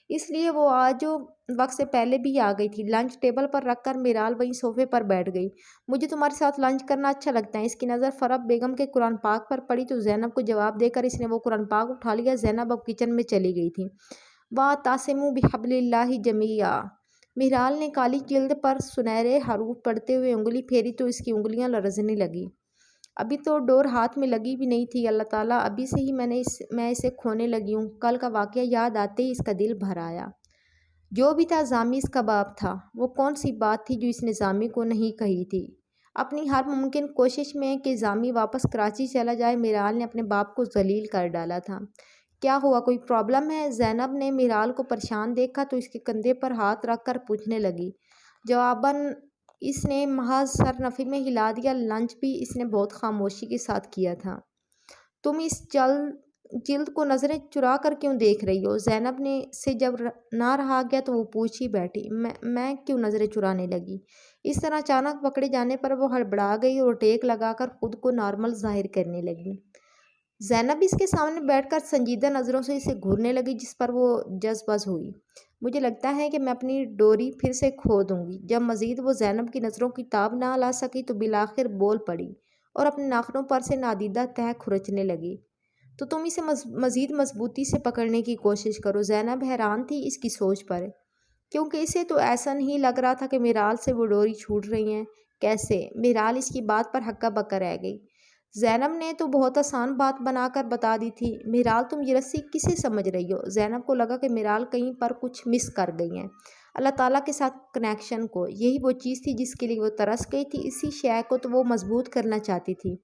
اس لیے وہ آج وقت سے پہلے بھی آ گئی تھی۔ لنچ ٹیبل پر رکھ کر میرال وہیں صوفے پر بیٹھ گئی۔ مجھے تمہارے ساتھ لنچ کرنا اچھا لگتا ہے۔ اس کی نظر فرح بیگم کے قرآن پاک پر پڑی تو زینب کو جواب دے کر اس نے وہ قرآن پاک اٹھا لیا۔ زینب اب کچن میں چلی گئی تھی۔ وَاعْتَصِمُوا بِحَبْلِ اللَّهِ جَمِيعًا، میرال نے کالی جلد پر سنہرے حروف پڑھتے ہوئے انگلی پھیری تو اس کی انگلیاں لرزنے لگیں۔ ابھی تو ڈور ہاتھ میں لگی بھی نہیں تھی۔ اللہ تعالیٰ، ابھی سے ہی میں اسے کھونے لگی ہوں۔ کل کا واقعہ یاد آتے ہی اس کا دل بھر آیا۔ جو بھی تھا زامی اس کا باپ تھا۔ وہ کون سی بات تھی جو اس نے زامی کو نہیں کہی تھی؟ اپنی ہر ممکن کوشش میں کہ زامی واپس کراچی چلا جائے میرال نے اپنے باپ کو ذلیل کر ڈالا تھا۔ کیا ہوا، کوئی پرابلم ہے؟ زینب نے میرال کو پریشان دیکھا تو اس کے کندھے پر ہاتھ رکھ کر پوچھنے لگی۔ جواباً اس نے محض سر نفی میں ہلا دیا۔ لنچ بھی اس نے بہت خاموشی کے ساتھ کیا تھا۔ تم اس جلد کو نظریں چرا کر کیوں دیکھ رہی ہو؟ زینب نے سے جب نہ رہا گیا تو وہ پوچھ ہی بیٹھی۔ میں کیوں نظریں چرانے لگی؟ اس طرح اچانک پکڑے جانے پر وہ ہڑبڑا گئی اور ٹیک لگا کر خود کو نارمل ظاہر کرنے لگی۔ زینب اس کے سامنے بیٹھ کر سنجیدہ نظروں سے اسے گھورنے لگی، جس پر وہ جذبز ہوئی۔ مجھے لگتا ہے کہ میں اپنی ڈوری پھر سے کھو دوں گی۔ جب مزید وہ زینب کی نظروں کی تاب نہ لا سکی تو بالآخر بول پڑی اور اپنے ناخنوں پر سے نادیدہ تہہ کھرچنے لگی۔ تو تم اسے مزید مضبوطی سے پکڑنے کی کوشش کرو۔ زینب حیران تھی اس کی سوچ پر، کیونکہ اسے تو ایسا نہیں لگ رہا تھا کہ میرال سے وہ ڈوری چھوٹ رہی ہیں۔ کیسے؟ میرال اس کی بات پر ہکا بکا رہ گئی۔ زینب نے تو بہت آسان بات بنا کر بتا دی تھی۔ میرال، تم یہ رسی کسے سمجھ رہی ہو؟ زینب کو لگا کہ میرال کہیں پر کچھ مس کر گئی ہیں۔ اللہ تعالیٰ کے ساتھ کنیکشن کو۔ یہی وہ چیز تھی جس کے لیے وہ ترس گئی تھی، اسی شے کو تو وہ مضبوط کرنا چاہتی تھی۔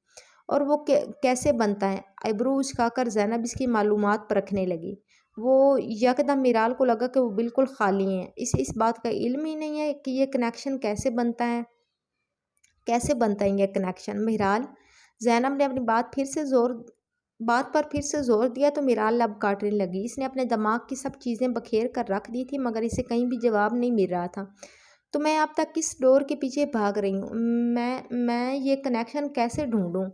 اور وہ کیسے بنتا ہے؟ آئیبرو اچکا کر زینب اس کی معلومات پرکھنے لگی۔ وہ یکدم میرال کو لگا کہ وہ بالکل خالی ہیں، اسے اس بات کا علم ہی نہیں ہے کہ یہ کنیکشن کیسے بنتا ہے، کیسے بنتا ہے یہ کنیکشن۔ میرال، زینب نے اپنی بات پر پھر سے زور دیا تو میرال لب کاٹنے لگی۔ اس نے اپنے دماغ کی سب چیزیں بکھیر کر رکھ دی تھی مگر اسے کہیں بھی جواب نہیں مل رہا تھا۔ تو میں اب تک کس ڈور کے پیچھے بھاگ رہی ہوں؟ میں یہ کنیکشن کیسے ڈھونڈوں؟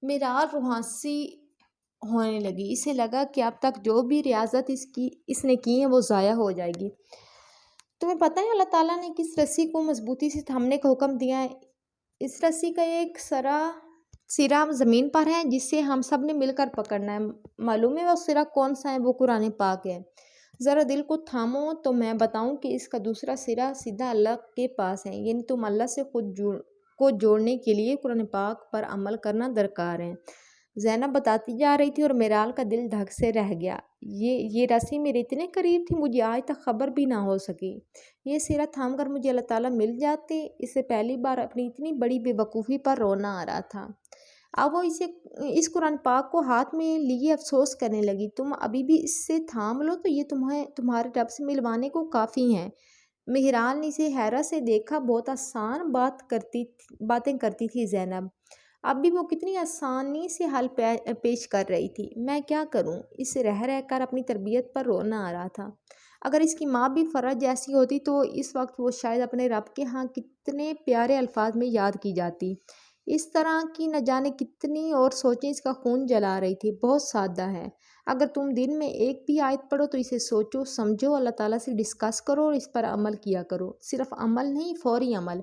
میرال روحانسی ہونے لگی۔ اسے لگا کہ اب تک جو بھی ریاضت اس نے کی ہے وہ ضائع ہو جائے گی۔ تمہیں پتہ ہے اللہ تعالیٰ نے کس رسی کو مضبوطی سے تھامنے کا حکم دیا ہے؟ اس رسی کا ایک سرا زمین پر ہے جسے ہم سب نے مل کر پکڑنا ہے۔ معلوم ہے وہ سرا کون سا ہے؟ وہ قرآن پاک ہے۔ ذرا دل کو تھامو تو میں بتاؤں کہ اس کا دوسرا سرا سیدھا اللہ کے پاس ہے، یعنی تم اللہ سے خود کو جوڑنے کے لیے قرآن پاک پر عمل کرنا درکار ہے۔ زینب بتاتی جا رہی تھی اور میرال کا دل دھک سے رہ گیا۔ یہ رسی میرے اتنے قریب تھی، مجھے آج تک خبر بھی نہ ہو سکی۔ یہ سرا تھام کر مجھے اللہ تعالیٰ مل جاتے، اسے پہلی بار اپنی اتنی بڑی بے وقوفی پر رونا آ رہا تھا۔ اب وہ اس قرآن پاک کو ہاتھ میں لیے افسوس کرنے لگی۔ تم ابھی بھی اس سے تھام لو تو یہ تمہارے رب سے ملوانے کو کافی ہیں۔ مہرال نے اسے حیرت سے دیکھا۔ بہت آسان باتیں کرتی تھی زینب، اب بھی وہ کتنی آسانی سے حل پیش کر رہی تھی۔ میں کیا کروں؟ اسے رہ کر اپنی تربیت پر رونا آ رہا تھا۔ اگر اس کی ماں بھی فرج جیسی ہوتی تو اس وقت وہ شاید اپنے رب کے ہاں کتنے پیارے الفاظ میں یاد کی جاتی۔ اس طرح کی نہ جانے کتنی اور سوچیں اس کا خون جلا رہی تھی۔ بہت سادہ ہے، اگر تم دن میں ایک بھی آیت پڑھو تو اسے سوچو، سمجھو، اللہ تعالیٰ سے ڈسکس کرو اور اس پر عمل کیا کرو۔ صرف عمل نہیں، فوری عمل۔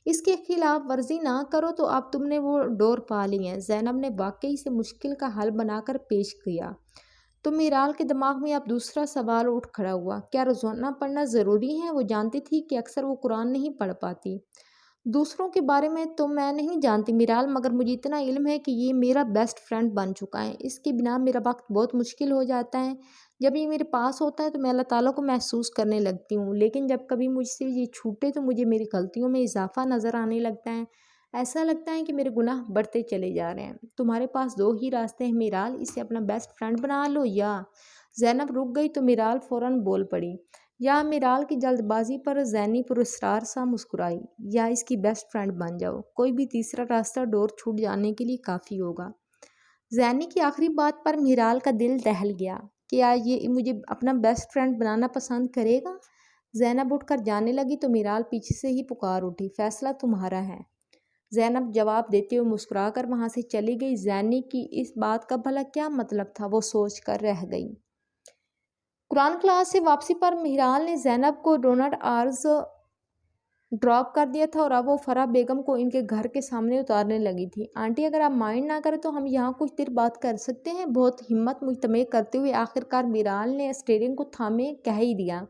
اس کے خلاف ورزی نہ کرو تو اب تم نے وہ ڈور پا لی ہے۔ زینب نے واقعی سے مشکل کا حل بنا کر پیش کیا۔ تو میرال کے دماغ میں اب دوسرا سوال اٹھ کھڑا ہوا، کیا روزانہ پڑھنا ضروری ہے؟ وہ جانتی تھی کہ اکثر وہ قرآن نہیں پڑھ پاتی۔ دوسروں کے بارے میں تو میں نہیں جانتی میرال، مگر مجھے اتنا علم ہے کہ یہ میرا بیسٹ فرینڈ بن چکا ہے۔ اس کے بنا میرا وقت بہت مشکل ہو جاتا ہے۔ جب یہ میرے پاس ہوتا ہے تو میں اللہ تعالیٰ کو محسوس کرنے لگتی ہوں، لیکن جب کبھی مجھ سے یہ چھوٹے تو مجھے میری غلطیوں میں اضافہ نظر آنے لگتا ہے۔ ایسا لگتا ہے کہ میرے گناہ بڑھتے چلے جا رہے ہیں۔ تمہارے پاس دو ہی راستے ہیں میرال، اسے اپنا بیسٹ فرینڈ بنا لو یا… زینب رک گئی تو میرال فوراً بول پڑی۔ یا میرال کی جلد بازی پر زینی پراسرار سا مسکرائی، یا اس کی بیسٹ فرینڈ بن جاؤ، کوئی بھی تیسرا راستہ ڈور چھوٹ جانے کے لیے کافی ہوگا۔ زینی کی آخری بات پر میرال کا دل دہل گیا۔ کیا یہ مجھے اپنا بیسٹ فرینڈ بنانا پسند کرے گا؟ زینب اٹھ کر جانے لگی تو میرال پیچھے سے ہی پکار اٹھی، فیصلہ تمہارا ہے۔ زینب جواب دیتے ہوئے مسکرا کر وہاں سے چلی گئی۔ زینی کی اس بات کا بھلا کیا مطلب تھا؟ وہ سوچ کر رہ گئی۔ قرآن کلاس سے واپسی پر مہرال نے زینب کو ڈونٹ آرز ڈراپ کر دیا تھا اور اب وہ فرح بیگم کو ان کے گھر کے سامنے اتارنے لگی تھی۔ آنٹی اگر آپ مائنڈ نہ کریں تو ہم یہاں کچھ دیر بات کر سکتے ہیں؟ بہت ہمت مجتمع کرتے ہوئے آخرکار مہرال نے اسٹیئرنگ کو تھامے کہہ ہی دیا۔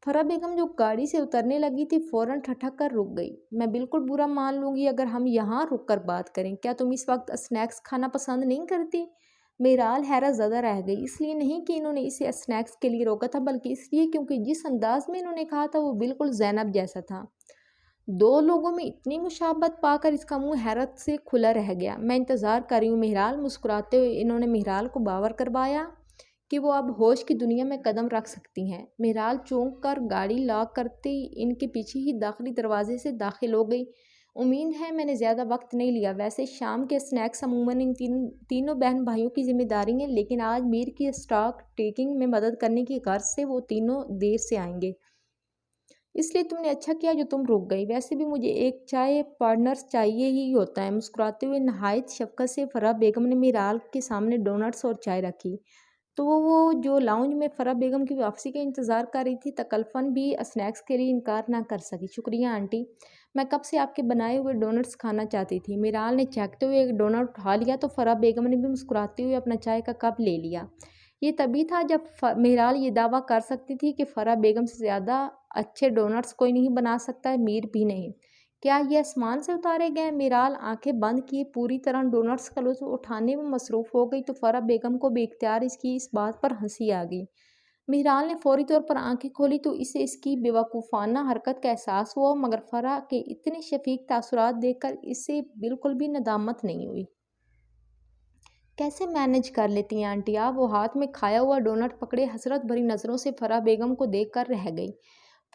فرح بیگم جو گاڑی سے اترنے لگی تھی فوراً ٹھٹک کر رک گئی۔ میں بالکل برا مان لوں گی اگر ہم یہاں رک کر بات کریں۔ کیا تم اس وقت اسنیکس کھانا پسند نہیں کرتی؟ مہرال حیرت زدہ رہ گئی، اس لیے نہیں کہ انہوں نے اسے اسنیکس کے لیے روکا تھا بلکہ اس لیے کیونکہ جس انداز میں انہوں نے کہا تھا وہ بالکل زینب جیسا تھا۔ دو لوگوں میں اتنی مشابہت پا کر اس کا منہ حیرت سے کھلا رہ گیا۔ میں انتظار کر رہی ہوں مہرال، مسکراتے ہوئے انہوں نے مہرال کو باور کروایا کہ وہ اب ہوش کی دنیا میں قدم رکھ سکتی ہیں۔ مہرال چونک کر گاڑی لاک کرتے ہی ان کے پیچھے ہی داخلی دروازے سے داخل ہو گئی۔ امید ہے میں نے زیادہ وقت نہیں لیا، ویسے شام کے اسنیکس عموماً ان تینوں بہن بھائیوں کی ذمہ داری ہیں، لیکن آج میر کی اسٹاک ٹیکنگ میں مدد کرنے کی غرض سے وہ تینوں دیر سے آئیں گے، اس لیے تم نے اچھا کیا جو تم رک گئی۔ ویسے بھی مجھے ایک چائے پارٹنر چاہیے ہی ہوتا ہے۔ مسکراتے ہوئے نہایت شفقت سے فرح بیگم نے مہرال کے سامنے ڈونٹس اور چائے رکھی تو وہ جو لاؤنج میں فرح بیگم کی واپسی کا انتظار کر رہی تھی تکلفاً بھی اسنیکس کے لیے انکار نہ کر سکی۔ شکریہ آنٹی، میں کب سے آپ کے بنائے ہوئے ڈونٹس کھانا چاہتی تھی۔ مہرال نے چہکتے ہوئے ایک ڈونٹ اٹھا لیا تو فرح بیگم نے بھی مسکراتے ہوئے اپنا چائے کا کپ لے لیا۔ یہ تبھی تھا جب مہرال یہ دعویٰ کر سکتی تھی کہ فرح بیگم سے زیادہ اچھے ڈونٹس کوئی نہیں بنا سکتا ہے، میر بھی نہیں۔ کیا یہ آسمان سے اتارے گئے؟ مہرال آنکھیں بند کیے پوری طرح ڈونٹس کا لطف اٹھانے میں مصروف ہو گئی تو فرح بیگم کو بے اختیار اس کی اس بات پر ہنسی آ گئی۔ مہرال نے فوری طور پر آنکھیں کھولی تو اسے اس کی بے وقوفانہ حرکت کا احساس ہوا، مگر فرح کے اتنے شفیق تاثرات دیکھ کر اسے بالکل بھی ندامت نہیں ہوئی۔ کیسے مینج کر لیتی ہیں آنٹی آپ؟ وہ ہاتھ میں کھایا ہوا ڈونٹ پکڑے حسرت بھری نظروں سے فرح بیگم کو دیکھ کر رہ گئی۔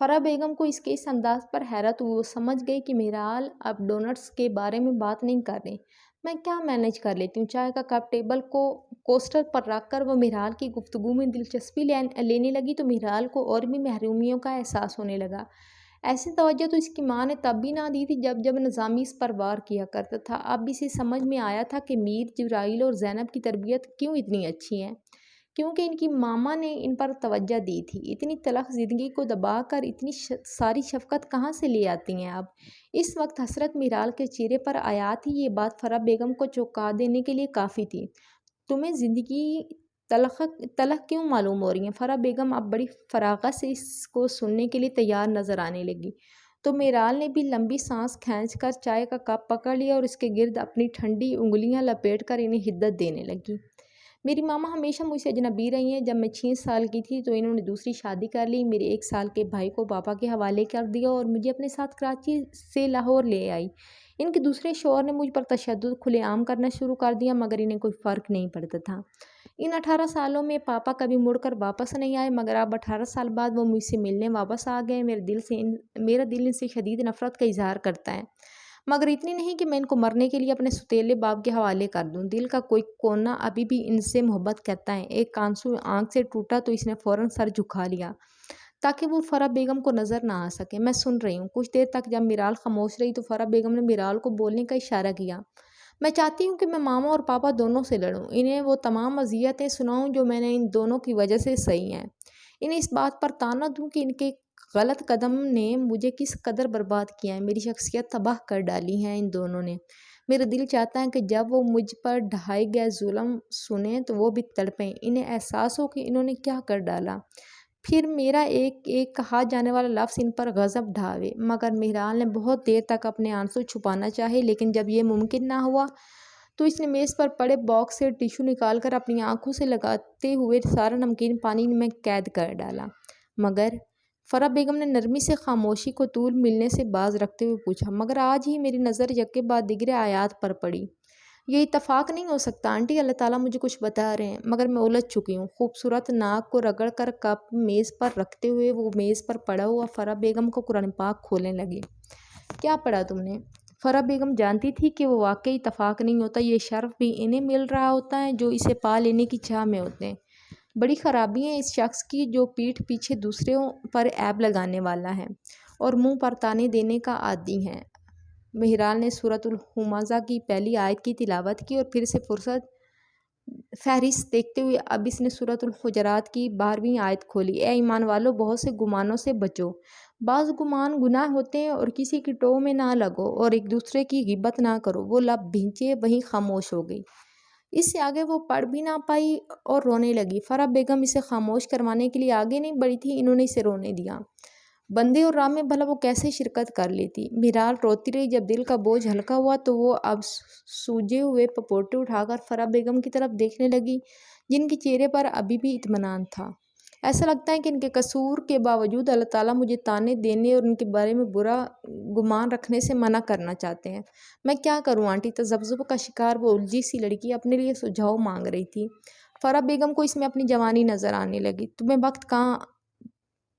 فرح بیگم کو اس کے اس انداز پر حیرت ہوئی۔ وہ سمجھ گئی کہ مہرال اب ڈونٹس کے بارے میں بات نہیں کر رہے۔ میں کیا مینج کر لیتی ہوں؟ چائے کا کپ ٹیبل کو کوسٹر پر رکھ کر وہ مہرال کی گفتگو میں دلچسپی لینے لگی تو مہرال کو اور بھی محرومیوں کا احساس ہونے لگا۔ ایسی توجہ تو اس کی ماں نے تب بھی نہ دی تھی جب نظامی اس پر وار کیا کرتا تھا۔ اب اسے سمجھ میں آیا تھا کہ میر جبرائیل اور زینب کی تربیت کیوں اتنی اچھی ہے، کیونکہ ان کی ماما نے ان پر توجہ دی تھی۔ اتنی تلخ زندگی کو دبا کر اتنی ساری شفقت کہاں سے لے آتی ہیں اب؟ اس وقت حسرت مہرال کے چہرے پر آیا تھی۔ یہ بات فرح بیگم کو چونکا دینے کے لیے کافی تھی۔ تمہیں زندگی تلخ کیوں معلوم ہو رہی ہے؟ فرح بیگم اب بڑی فراغت سے اس کو سننے کے لیے تیار نظر آنے لگی۔ تو مہرال نے بھی لمبی سانس کھینچ کر چائے کا کپ پکڑ لیا اور اس کے گرد اپنی ٹھنڈی انگلیاں لپیٹ کر انہیں ہدت دینے لگی۔ میری ماما ہمیشہ مجھ سے اجنبی رہی ہیں۔ جب میں 6 سال کی تھی تو انہوں نے دوسری شادی کر لی، میرے 1 سال کے بھائی کو پاپا کے حوالے کر دیا اور مجھے اپنے ساتھ کراچی سے لاہور لے آئی۔ ان کے دوسرے شوہر نے مجھ پر تشدد کھلے عام کرنا شروع کر دیا، مگر انہیں کوئی فرق نہیں پڑتا تھا۔ ان 18 سالوں میں پاپا کبھی مڑ کر واپس نہیں آئے، مگر اب 18 سال بعد وہ مجھ سے ملنے واپس آ گئے۔ میرا دل ان سے شدید نفرت کا اظہار کرتا ہے، مگر اتنی نہیں کہ میں ان کو مرنے کے لیے اپنے سوتیلے باپ کے حوالے کر دوں۔ دل کا کوئی کونا ابھی بھی ان سے محبت کرتا ہے۔ ایک آنسو آنکھ سے ٹوٹا تو اس نے فوراً سر جھکا لیا تاکہ وہ فرح بیگم کو نظر نہ آ سکے۔ میں سن رہی ہوں۔ کچھ دیر تک جب مہرال خاموش رہی تو فرح بیگم نے مہرال کو بولنے کا اشارہ کیا۔ میں چاہتی ہوں کہ میں ماما اور پاپا دونوں سے لڑوں، انہیں وہ تمام اذیتیں سناؤں جو میں نے ان دونوں کی وجہ سے سہی ہیں، انہیں اس بات پر طعنہ دوں کہ ان کے غلط قدم نے مجھے کس قدر برباد کیا ہے، میری شخصیت تباہ کر ڈالی ہے ان دونوں نے۔ میرا دل چاہتا ہے کہ جب وہ مجھ پر ڈھائے گئے ظلم سنیں تو وہ بھی تڑپیں، انہیں احساس ہو کہ انہوں نے کیا کر ڈالا، پھر میرا ایک ایک کہا جانے والا لفظ ان پر غضب ڈھاوے۔ مگر مہرال نے بہت دیر تک اپنے آنسو چھپانا چاہے، لیکن جب یہ ممکن نہ ہوا تو اس نے میز پر پڑے باکس سے ٹشو نکال کر اپنی آنکھوں سے لگاتے ہوئے سارا نمکین پانی میں قید کر ڈالا۔ مگر فرح بیگم نے نرمی سے خاموشی کو طول ملنے سے باز رکھتے ہوئے پوچھا، مگر آج ہی میری نظر یکے بعد دیگرے آیات پر پڑی۔ یہ اتفاق نہیں ہو سکتا آنٹی، اللہ تعالیٰ مجھے کچھ بتا رہے ہیں، مگر میں الجھ چکی ہوں۔ خوبصورت ناک کو رگڑ کر کپ میز پر رکھتے ہوئے وہ میز پر پڑا ہوا فرح بیگم کو قرآن پاک کھولنے لگے۔ کیا پڑھا تم نے؟ فرح بیگم جانتی تھی کہ وہ واقعی اتفاق نہیں ہوتا، یہ شرف بھی انہیں مل رہا ہوتا ہے جو اسے پا لینے کی چاہ میں ہوتے ہیں۔ بڑی خرابی ہے اس شخص کی جو پیٹھ پیچھے دوسروں پر عیب لگانے والا ہے اور منہ پر طعنے دینے کا عادی ہے۔ مہرال نے سورۃ الہمزہ کی پہلی آیت کی تلاوت کی اور پھر سے فہرست دیکھتے ہوئے اب اس نے سورۃ الحجرات کی 12ویں آیت کھولی۔ اے ایمان والو، بہت سے گمانوں سے بچو، بعض گمان گناہ ہوتے ہیں، اور کسی کی ٹوہ میں نہ لگو اور ایک دوسرے کی غیبت نہ کرو۔ وہ لب بھینچے وہیں خاموش ہو گئی۔ اس سے آگے وہ پڑھ بھی نہ پائی اور رونے لگی۔ فرح بیگم اسے خاموش کروانے کے لیے آگے نہیں بڑھی تھی، انہوں نے اسے رونے دیا۔ بندے اور رام میں بھلا وہ کیسے شرکت کر لیتی؟ مہرال روتی رہی۔ جب دل کا بوجھ ہلکا ہوا تو وہ اب سوجے ہوئے پپوٹے اٹھا کر فرح بیگم کی طرف دیکھنے لگی، جن کے چہرے پر ابھی بھی اطمینان تھا۔ ایسا لگتا ہے کہ ان کے قصور کے باوجود اللہ تعالیٰ مجھے طعنے دینے اور ان کے بارے میں برا گمان رکھنے سے منع کرنا چاہتے ہیں۔ میں کیا کروں آنٹی؟ تذبذب کا شکار وہ الجھی سی لڑکی اپنے لیے سجھاؤ مانگ رہی تھی۔ فرح بیگم کو اس میں اپنی جوانی نظر آنے لگی۔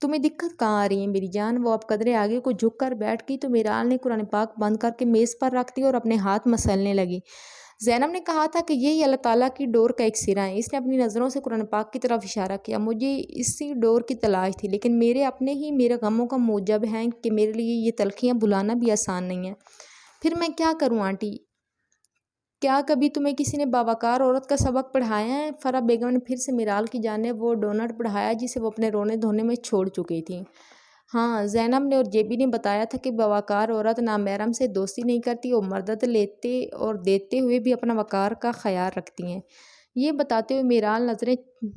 تمہیں دقت کہاں آ رہی ہے میری جان؟ وہ اب قدرے آگے کو جھک کر بیٹھ گئی تو مہرال نے قرآن پاک بند کر کے میز پر رکھ دی اور اپنے ہاتھ مسلنے لگی۔ زینب نے کہا تھا کہ یہی اللہ تعالیٰ کی ڈور کا ایک سرا ہے۔ اس نے اپنی نظروں سے قرآن پاک کی طرف اشارہ کیا۔ مجھے اسی ڈور کی تلاش تھی، لیکن میرے اپنے ہی میرے غموں کا موجب ہیں کہ میرے لیے یہ تلخیاں بھلانا بھی آسان نہیں ہے۔ پھر میں کیا کروں آنٹی؟ کیا کبھی تمہیں کسی نے باوقار عورت کا سبق پڑھایا ہے؟ فرح بیگم نے پھر سے مہرال کی جانب وہ ڈونٹ بڑھایا جسے وہ اپنے رونے دھونے میں چھوڑ چکی تھی۔ ہاں، زینب نے اور جیبی نے بتایا تھا کہ باوقار عورت نامحرم سے دوستی نہیں کرتی اور مدد لیتے اور دیتے ہوئے بھی اپنا وقار کا خیال رکھتی ہیں۔ یہ بتاتے ہوئے مہرال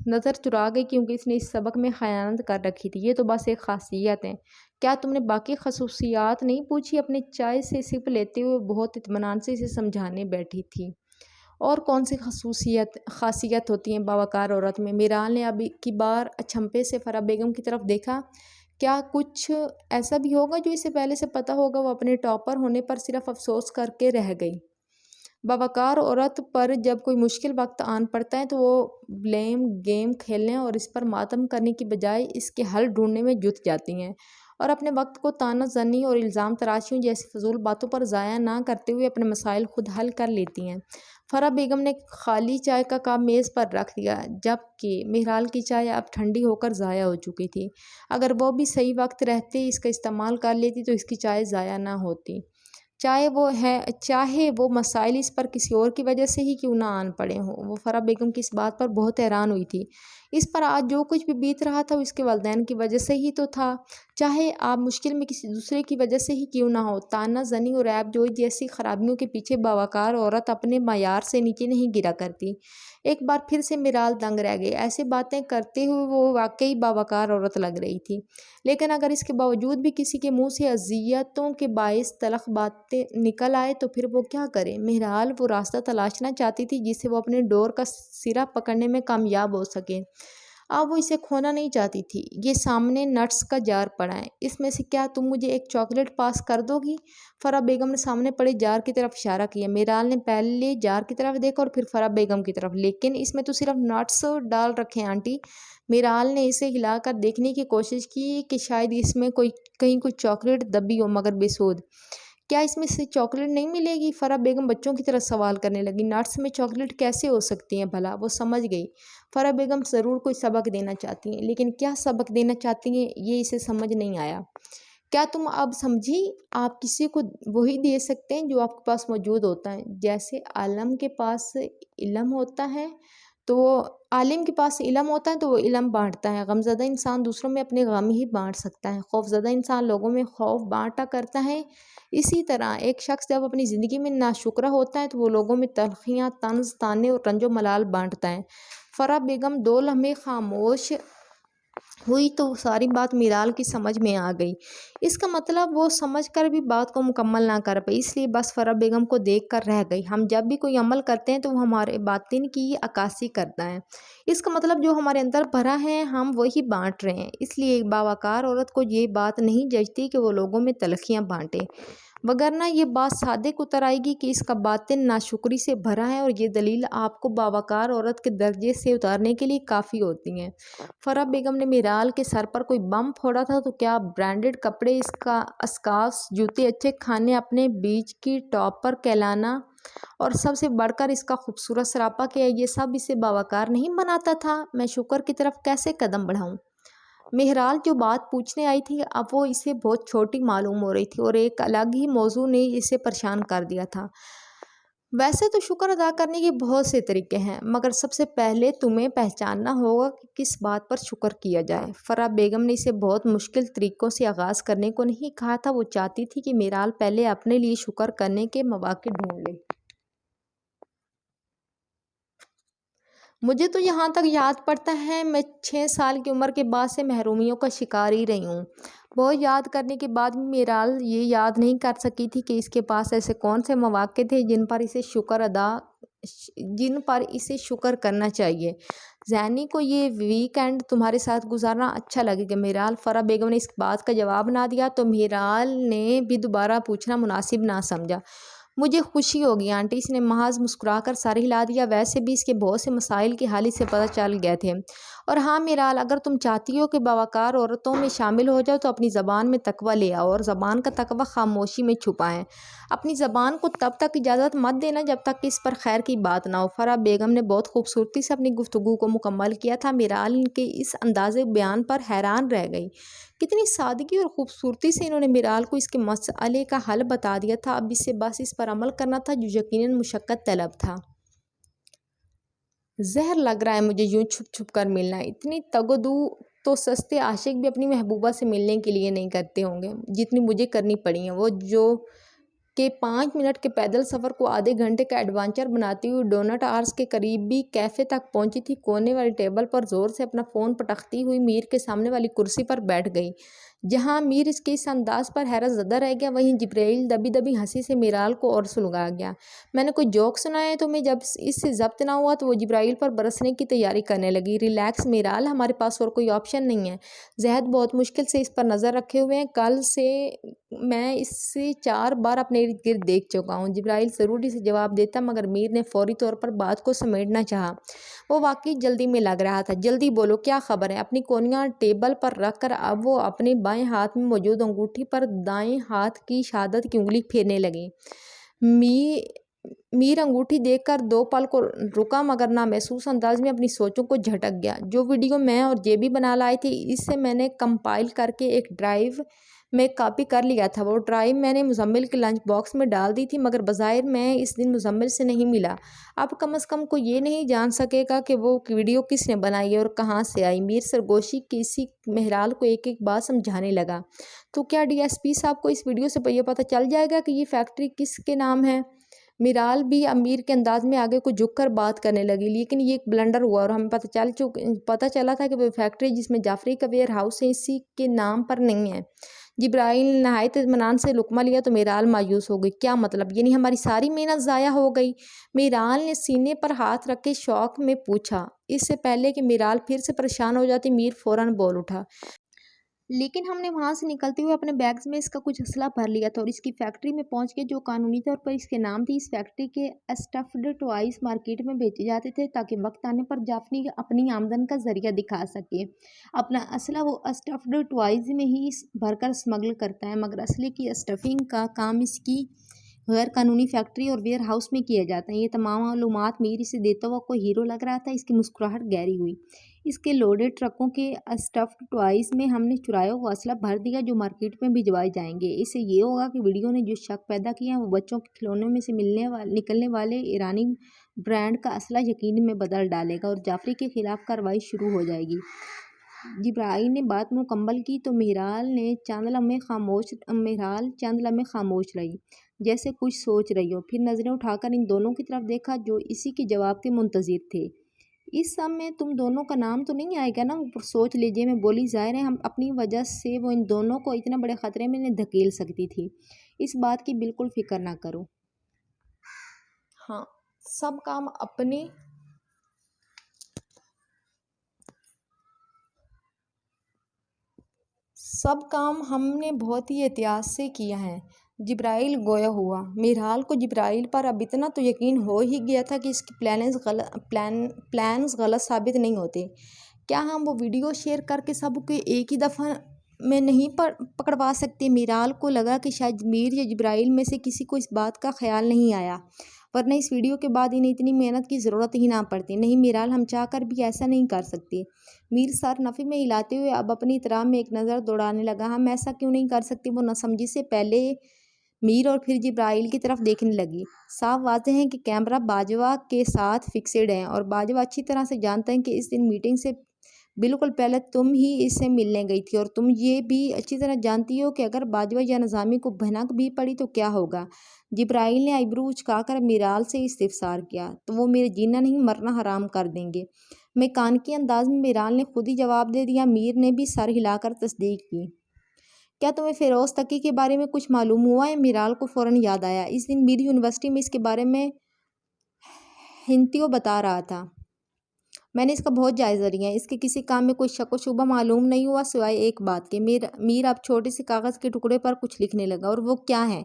نظر چرا گئی کیونکہ اس نے اس سبق میں خیانت کر رکھی تھی۔ یہ تو بس ایک خاصیت ہے، کیا تم نے باقی خصوصیات نہیں پوچھی؟ اپنے چائے سے سپ لیتے ہوئے بہت اطمینان سے اسے سمجھانے بیٹھی تھی۔ اور کون سی خاصیت ہوتی ہیں باوقار عورت میں؟ میرال نے اب کی بار اچھمپے سے فرح بیگم کی طرف دیکھا۔ کیا کچھ ایسا بھی ہوگا جو اسے پہلے سے پتہ ہوگا؟ وہ اپنے ٹاپر ہونے پر صرف افسوس کر کے رہ گئی۔ باوقار عورت پر جب کوئی مشکل وقت آن پڑتا ہے تو وہ بلیم گیم کھیلنے اور اس پر ماتم کرنے کی بجائے اس کے حل ڈھونڈنے میں جٹ جاتی ہیں، اور اپنے وقت کو طعنہ زنی اور الزام تراشیوں جیسی فضول باتوں پر ضائع نہ کرتے ہوئے اپنے مسائل خود حل کر لیتی ہیں۔ فرح بیگم نے خالی چائے کا کپ میز پر رکھ دیا، جبکہ مہرال کی چائے اب ٹھنڈی ہو کر ضائع ہو چکی تھی۔ اگر وہ بھی صحیح وقت رہتے اس کا استعمال کر لیتی تو اس کی چائے ضائع نہ ہوتی، چاہے وہ مسائل اس پر کسی اور کی وجہ سے ہی کیوں نہ آن پڑے ہوں۔ وہ فرح بیگم کی اس بات پر بہت حیران ہوئی تھی۔ اس پر آج جو کچھ بھی بیت رہا تھا وہ اس کے والدین کی وجہ سے ہی تو تھا، چاہے آپ مشکل میں کسی دوسرے کی وجہ سے ہی کیوں نہ ہو۔ طعنہ زنی اور عیب جوئی جیسی خرابیوں کے پیچھے باوقار عورت اپنے معیار سے نیچے نہیں گرا کرتی۔ ایک بار پھر سے میرال دنگ رہ گئی۔ ایسے باتیں کرتے ہوئے وہ واقعی باوقار عورت لگ رہی تھی، لیکن اگر اس کے باوجود بھی کسی کے منہ سے اذیتوں کے باعث تلخ باتیں نکل آئے تو پھر وہ کیا کرے؟ مہرال وہ راستہ تلاشنا چاہتی تھی جس سے وہ اپنے ڈور کا سرا پکڑنے میں کامیاب ہو سکے۔ اب وہ اسے کھونا نہیں چاہتی تھی۔ یہ سامنے نٹس کا جار پڑا ہے، اس میں سے کیا تم مجھے ایک چاکلیٹ پاس کر دو گی؟ فرح بیگم نے سامنے پڑے جار کی طرف اشارہ کیا۔ میرال نے پہلے جار کی طرف دیکھا اور پھر فرح بیگم کی طرف۔ لیکن اس میں تو صرف نٹس ڈال رکھے ہیں آنٹی۔ میرال نے اسے ہلا کر دیکھنے کی کوشش کی کہ شاید اس میں کہیں کوئی چاکلیٹ دبی ہو، مگر بے سود۔ کیا اس میں سے چاکلیٹ نہیں ملے گی؟ فرح بیگم بچوں کی طرح سوال کرنے لگی۔ نٹس میں چاکلیٹ کیسے ہو سکتی ہیں بھلا؟ وہ سمجھ گئی فرح بیگم ضرور کوئی سبق دینا چاہتی ہیں، لیکن کیا سبق دینا چاہتی ہیں یہ اسے سمجھ نہیں آیا۔ کیا تم اب سمجھی؟ آپ کسی کو وہی دے سکتے ہیں جو آپ کے پاس موجود ہوتا ہے، جیسے عالم کے پاس علم ہوتا ہے تو وہ علم بانٹتا ہے۔ غمزدہ انسان دوسروں میں اپنے غم ہی بانٹ سکتا ہے، خوفزدہ انسان لوگوں میں خوف بانٹا کرتا ہے۔ اسی طرح ایک شخص جب اپنی زندگی میں ناشکرا ہوتا ہے تو وہ لوگوں میں تلخیاں، طنز، طعنے اور رنج و ملال بانٹتا ہے۔ فرح بیگم 2 لمحے خاموش ہوئی تو ساری بات میرال کی سمجھ میں آ گئی۔ اس کا مطلب وہ سمجھ کر بھی بات کو مکمل نہ کر پائی، اس لیے بس فرح بیگم کو دیکھ کر رہ گئی۔ ہم جب بھی کوئی عمل کرتے ہیں تو وہ ہمارے باطن کی عکاسی کرتا ہے۔ اس کا مطلب جو ہمارے اندر بھرا ہے ہم وہی بانٹ رہے ہیں۔ اس لیے ایک باوقار عورت کو یہ بات نہیں جچتی کہ وہ لوگوں میں تلخیاں بانٹے، وگرنہ یہ بات صادق اتر آئے گی کہ اس کا باطن ناشکری سے بھرا ہے، اور یہ دلیل آپ کو باوقار عورت کے درجے سے اتارنے کے لیے کافی ہوتی ہے۔ فرح بیگم نے میرال کے سر پر کوئی بم پھوڑا تھا تو کیا برانڈڈ کپڑے، اسکارفز، جوتے، اچھے کھانے، اپنے بیچ کی ٹاپ پر کہلانا اور سب سے بڑھ کر اس کا خوبصورت سراپا کیا یہ سب اسے باوقار نہیں بناتا تھا؟ میں شکر کی طرف کیسے قدم بڑھاؤں؟ مہرال جو بات پوچھنے آئی تھی اب وہ اسے بہت چھوٹی معلوم ہو رہی تھی، اور ایک الگ ہی موضوع نے اسے پریشان کر دیا تھا۔ ویسے تو شکر ادا کرنے کے بہت سے طریقے ہیں، مگر سب سے پہلے تمہیں پہچاننا ہوگا کہ کس بات پر شکر کیا جائے۔ فرح بیگم نے اسے بہت مشکل طریقوں سے آغاز کرنے کو نہیں کہا تھا۔ وہ چاہتی تھی کہ میرال پہلے اپنے لیے شکر کرنے کے مواقع ڈھونڈ لے۔ مجھے تو یہاں تک یاد پڑتا ہے میں 6 سال کی عمر کے بعد سے محرومیوں کا شکار ہی رہی ہوں۔ بہت یاد کرنے کے بعد بھی میرال یہ یاد نہیں کر سکی تھی کہ اس کے پاس ایسے کون سے مواقع تھے جن پر اسے شکر کرنا چاہیے۔ زینی کو یہ ویک اینڈ تمہارے ساتھ گزارنا اچھا لگے گا میرال۔ فرح بیگم نے اس بات کا جواب نہ دیا تو میرال نے بھی دوبارہ پوچھنا مناسب نہ سمجھا۔ مجھے خوشی ہوگی آنٹی، اس نے محض مسکرا کر سر ہلا دیا۔ ویسے بھی اس کے بہت سے مسائل کے حل سے پتہ چل گئے تھے۔ اور ہاں میرال، اگر تم چاہتی ہو کہ باوقار عورتوں میں شامل ہو جاؤ تو اپنی زبان میں تقویٰ لے آؤ، اور زبان کا تقویٰ خاموشی میں چھپا ہے۔ اپنی زبان کو تب تک اجازت مت دینا جب تک کہ اس پر خیر کی بات نہ ہو۔ فرح بیگم نے بہت خوبصورتی سے اپنی گفتگو کو مکمل کیا تھا۔ میرال کے اس انداز بیان پر حیران رہ گئی۔ کتنی سادگی اور خوبصورتی سے انہوں نے میرال کو اس کے مسئلے کا حل بتا دیا تھا۔ اب اسے بس اس پر عمل کرنا تھا جو یقیناً مشقت طلب تھا۔ زہر لگ رہا ہے مجھے یوں چھپ چھپ کر ملنا۔ اتنی تگ و دو تو سستے عاشق بھی اپنی محبوبہ سے ملنے کے لیے نہیں کرتے ہوں گے جتنی مجھے کرنی پڑی ہیں۔ وہ جو کہ 5 منٹ کے پیدل سفر کو آدھے گھنٹے کا ایڈونچر بناتی ہوئی ڈونٹ آرز کے قریبی کیفے تک پہنچی تھی، کونے والی ٹیبل پر زور سے اپنا فون پٹکتی ہوئی میر کے سامنے والی کرسی پر بیٹھ گئی۔ جہاں میر اس کے اس انداز پر حیرت زدہ رہ گیا، وہیں جبرائیل دبی دبی ہنسی سے میرال کو اور سلگا گیا۔ میں نے کوئی جوک سنایا ہے تمہیں؟ جب اس سے ضبط نہ ہوا تو وہ جبرائیل پر برسنے کی تیاری کرنے لگی۔ ریلیکس میرال، ہمارے پاس اور کوئی آپشن نہیں ہے۔ زہد بہت مشکل سے اس پر نظر رکھے ہوئے ہیں، کل سے میں اس سے 4 بار اپنے ارد گرد دیکھ چکا ہوں۔ جبرائیل ضروری سے جواب دیتا، مگر میر نے فوری طور پر بات کو سمیٹنا چاہا۔ وہ واقعی جلدی میں لگ رہا تھا۔ جلدی بولو، کیا خبر ہے؟ اپنی کونیاں ٹیبل پر رکھ کر اب وہ اپنے بائیں ہاتھ میں موجود انگوٹھی پر دائیں ہاتھ کی شہادت کی انگلی پھیرنے لگے۔ میر انگوٹھی دیکھ کر 2 پل کو رکا، مگر نامحسوس انداز میں اپنی سوچوں کو جھٹک گیا۔ جو ویڈیو میں اور جیبی بنا لائے تھے، اسے میں نے کمپائل کر کے ایک ڈرائیو میں کاپی کر لیا تھا۔ وہ ڈرائیو میں نے مزمل کے لنچ باکس میں ڈال دی تھی، مگر بظاہر میں اس دن مزمل سے نہیں ملا۔ اب کم از کم کوئی یہ نہیں جان سکے گا کہ وہ ویڈیو کس نے بنائی ہے اور کہاں سے آئی۔ میر سرگوشی کسی مہرال کو ایک ایک بات سمجھانے لگا۔ تو کیا ڈی ایس پی صاحب کو اس ویڈیو سے یہ پتہ چل جائے گا کہ یہ فیکٹری کس کے نام ہے؟ میرال بھی امیر کے انداز میں آگے کو جھک کر بات کرنے لگی۔ لیکن یہ ایک بلنڈر ہوا اور ہمیں پتہ چلا تھا کہ وہ فیکٹری جس میں جعفری کا ویئر ہاؤس ہے، اسی کے نام پر نہیں ہے۔ جبرائیل نے نہایت اطمینان سے لقمہ لیا تو میرال مایوس ہو گئی۔ کیا مطلب؟ یعنی ہماری ساری محنت ضائع ہو گئی؟ میرال نے سینے پر ہاتھ رکھ کے شوق میں پوچھا۔ اس سے پہلے کہ میرال پھر سے پریشان ہو جاتی، میر فوراً بول اٹھا۔ لیکن ہم نے وہاں سے نکلتے ہوئے اپنے بیگز میں اس کا کچھ اسلحہ بھر لیا تھا اور اس کی فیکٹری میں پہنچ کے جو قانونی طور پر اس کے نام تھی، اس فیکٹری کے اسٹفڈ ٹوائز مارکیٹ میں بیچے جاتے تھے تاکہ وقت آنے پر جعفری اپنی آمدن کا ذریعہ دکھا سکے۔ اپنا اسلحہ وہ اسٹفڈ ٹوائز میں ہی بھر کر اسمگل کرتا ہے، مگر اسلحے کی اسٹفنگ کا کام اس کی غیر قانونی فیکٹری اور ویئر ہاؤس میں کیا جاتا ہے۔ یہ تمام معلومات میر اسے دیتا ہوا کوئی ہیرو لگ رہا تھا۔ اس کی مسکراہٹ گہری ہوئی۔ اس کے لوڈڈ ٹرکوں کے اسٹفڈ ٹوائز میں ہم نے چرایا ہوا اسلحہ بھر دیا جو مارکیٹ میں بھجوائے جائیں گے۔ اس سے یہ ہوگا کہ ویڈیو نے جو شک پیدا کیا ہے وہ بچوں کے کھلونوں میں سے نکلنے والے ایرانی برانڈ کا اسلحہ یقین میں بدل ڈالے گا اور جعفری کے خلاف کارروائی شروع ہو جائے گی۔ جبرائیل نے بات مکمل کی تو میرال چند لمحے خاموش رہی، جیسے کچھ سوچ رہی ہو۔ پھر نظریں اٹھا کر ان دونوں کی طرف دیکھا جو اسی کے جواب کے منتظر تھے۔ اس سب میں تم دونوں کا نام تو نہیں آئے گا نا؟ اوپر سوچ لیجیے میں بولی۔ ظاہر ہے ہم اپنی وجہ سے وہ ان دونوں کو اتنے بڑے خطرے میں دھکیل سکتی تھی۔ اس بات کی بالکل فکر نہ کرو۔ ہاں، سب کام ہم نے بہت ہی احتیاط سے کیا ہے۔ جبرائیل گویا ہوا۔ میرال کو جبرائیل پر اب اتنا تو یقین ہو ہی گیا تھا کہ اس کے پلانز غلط ثابت نہیں ہوتے۔ کیا ہم وہ ویڈیو شیئر کر کے سب کو ایک ہی دفعہ میں نہیں پکڑوا سکتے؟ میرال کو لگا کہ شاید میر یا جبرائیل میں سے کسی کو اس بات کا خیال نہیں آیا، ورنہ اس ویڈیو کے بعد انہیں اتنی محنت کی ضرورت ہی نہ پڑتی۔ نہیں میرال، ہم چاہ کر بھی ایسا نہیں کر سکتے۔ میر سر نفی میں ہلاتے ہوئے اب اپنی اطراف میں ایک نظر دوڑانے لگا۔ ہم ایسا کیوں نہیں کر سکتے؟ وہ ناسمجھی سے پہلے میر اور پھر جبرائیل کی طرف دیکھنے لگی۔ صاف واضح ہے کہ کیمرہ باجوہ کے ساتھ فکسڈ ہے اور باجوہ اچھی طرح سے جانتا ہے کہ اس دن میٹنگ سے بالکل پہلے تم ہی اس سے ملنے گئی تھی، اور تم یہ بھی اچھی طرح جانتی ہو کہ اگر باجوہ یا نظامی کو بھنک بھی پڑی تو کیا ہوگا؟ جبرائیل نے آئیبرو اچکا کر میرال سے استفسار کیا۔ تو وہ میرے جینا نہیں مرنا حرام کر دیں گے۔ میکانیکی انداز میں میرال نے خود ہی جواب دے دیا۔ میر نے بھی سر ہلا کر تصدیق کی۔ کیا تمہیں فیروز تقی کے بارے میں کچھ معلوم ہوا ہے؟ میرال کو فوراً یاد آیا۔ اس دن میر یونیورسٹی میں اس کے بارے میں ہنتیو بتا رہا تھا۔ میں نے اس کا بہت جائزہ لیا۔ اس کے کسی کام میں کوئی شک و شبہ معلوم نہیں ہوا سوائے ایک بات کے۔ میر اب چھوٹے سے کاغذ کے ٹکڑے پر کچھ لکھنے لگا۔ اور وہ کیا ہے؟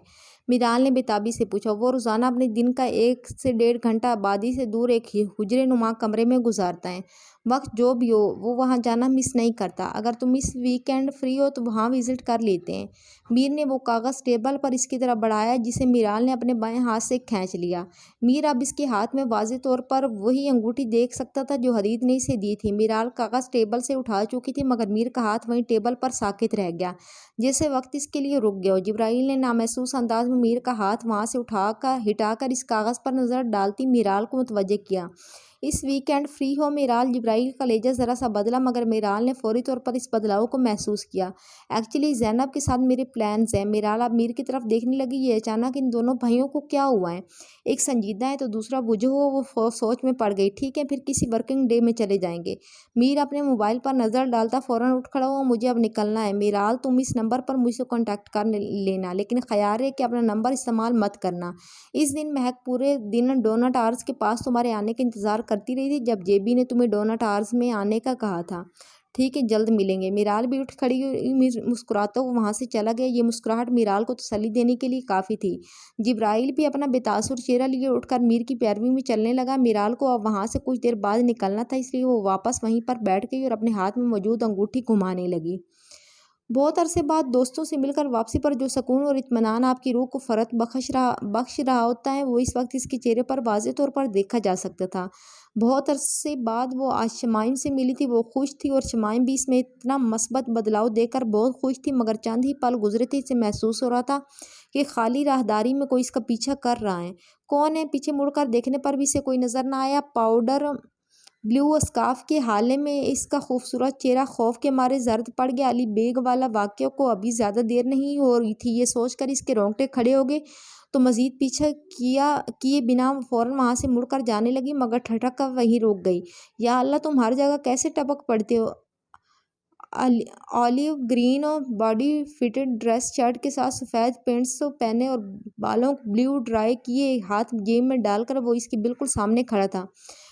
میرال نے بےتابی سے پوچھا۔ وہ روزانہ اپنے دن کا 1 سے 1.5 گھنٹہ آبادی سے دور ایک حجرے نما کمرے میں گزارتا ہے۔ وقت جو بھی ہو وہ وہاں جانا مس نہیں کرتا۔ اگر تم اس ویکینڈ فری ہو تو وہاں وزٹ کر لیتے ہیں۔ میر نے وہ کاغذ ٹیبل پر اس کی طرف بڑھایا جسے میرال نے اپنے بائیں ہاتھ سے کھینچ لیا۔ میر اب اس کے ہاتھ میں واضح طور پر وہی انگوٹھی دیکھ سکتا تھا جو حدید نے اسے دی تھی۔ میرال کاغذ ٹیبل سے اٹھا چکی تھی، مگر میر کا ہاتھ وہیں ٹیبل پر ساکت رہ گیا، جیسے وقت اس کے لیے رک گیا ہو۔ جبرائیل نے نامحسوس انداز میں میر کا ہاتھ وہاں سے ہٹا کر اس کاغذ پر نظر ڈالتی میرال کو متوجہ کیا۔ اس ویکینڈ فری ہو؟ میرال جبرائیل کا لہجہ ذرا سا بدلا مگر میرال نے فوری طور پر اس بدلاؤ کو محسوس کیا۔ ایکچولی زینب کے ساتھ میرے پلانز ہیں۔ میرال اب میر کی طرف دیکھنے لگی۔ یہ اچانک ان دونوں بھائیوں کو کیا ہوا ہے؟ ایک سنجیدہ ہے تو دوسرا بجھو ہو۔ وہ سوچ میں پڑ گئی۔ ٹھیک ہے پھر کسی ورکنگ ڈے میں چلے جائیں گے۔ میر اپنے موبائل پر نظر ڈالتا فوراً اٹھ کھڑا ہوا۔ مجھے اب نکلنا ہے میرال، تم اس نمبر پر مجھ سے کانٹیکٹ کر لینا، لیکن خیال ہے کہ اپنا نمبر استعمال مت کرنا۔ اس دن مہک پورے دن ڈونٹ آرز کے پاس تمہارے آنے کا انتظار کرتی رہی تھی جب جے بی نے تمہیں ڈونٹ آرز میں آنے کا کہا تھا۔ ٹھیک ہے جلد ملیں گے۔ میرال بھی اٹھ کھڑی ہوئی مسکراتا ہوا وہاں سے چلا گیا۔ یہ مسکراہٹ میرال کو تسلی دینے کے لیے کافی تھی۔ جبرائیل بھی اپنا بے تاثر چہرہ لیے اٹھ کر میر کی پیروی میں چلنے لگا۔ میرال کو اب وہاں سے کچھ دیر بعد نکلنا تھا، اس لیے وہ واپس وہیں پر بیٹھ گئی اور اپنے ہاتھ میں موجود انگوٹھی گھمانے لگی۔ بہت عرصے بعد دوستوں سے مل کر واپسی پر جو سکون اور اطمینان آپ کی روح کو فرحت بخش رہا ہوتا ہے وہ اس وقت اس کے چہرے پر واضح طور پر دیکھا جا سکتا تھا۔ بہت عرصے بعد وہ آج شمائم سے ملی تھی۔ وہ خوش تھی اور شمائم بھی اس میں اتنا مثبت بدلاؤ دیکھ کر بہت خوش تھی، مگر چند ہی پل گزرے تھے اسے محسوس ہو رہا تھا کہ خالی راہداری میں کوئی اس کا پیچھا کر رہا ہے۔ کون ہے؟ پیچھے مڑ کر دیکھنے پر بھی اسے کوئی نظر نہ آیا۔ پاؤڈر بلیو اسکارف کے حالے میں اس کا خوبصورت چہرہ خوف کے مارے زرد پڑ گیا۔ علی بیگ والا واقعہ کو ابھی زیادہ دیر نہیں ہو رہی تھی، یہ سوچ کر اس کے رونگٹے کھڑے ہو گئے تو مزید پیچھا کیے بنا فوراً وہاں سے مڑ کر جانے لگی، مگر ٹھٹک کر وہیں رک گئی۔ یا اللہ تم ہر جگہ کیسے ٹپک پڑتے ہو؟ Olive green body fitted dress shirt کے ساتھ سفید پینٹس پہنے اور بالوں کو بلیو ڈائی کیے ہاتھ جیب میں ڈال کر وہ اس کے بالکل سامنے کھڑا تھا۔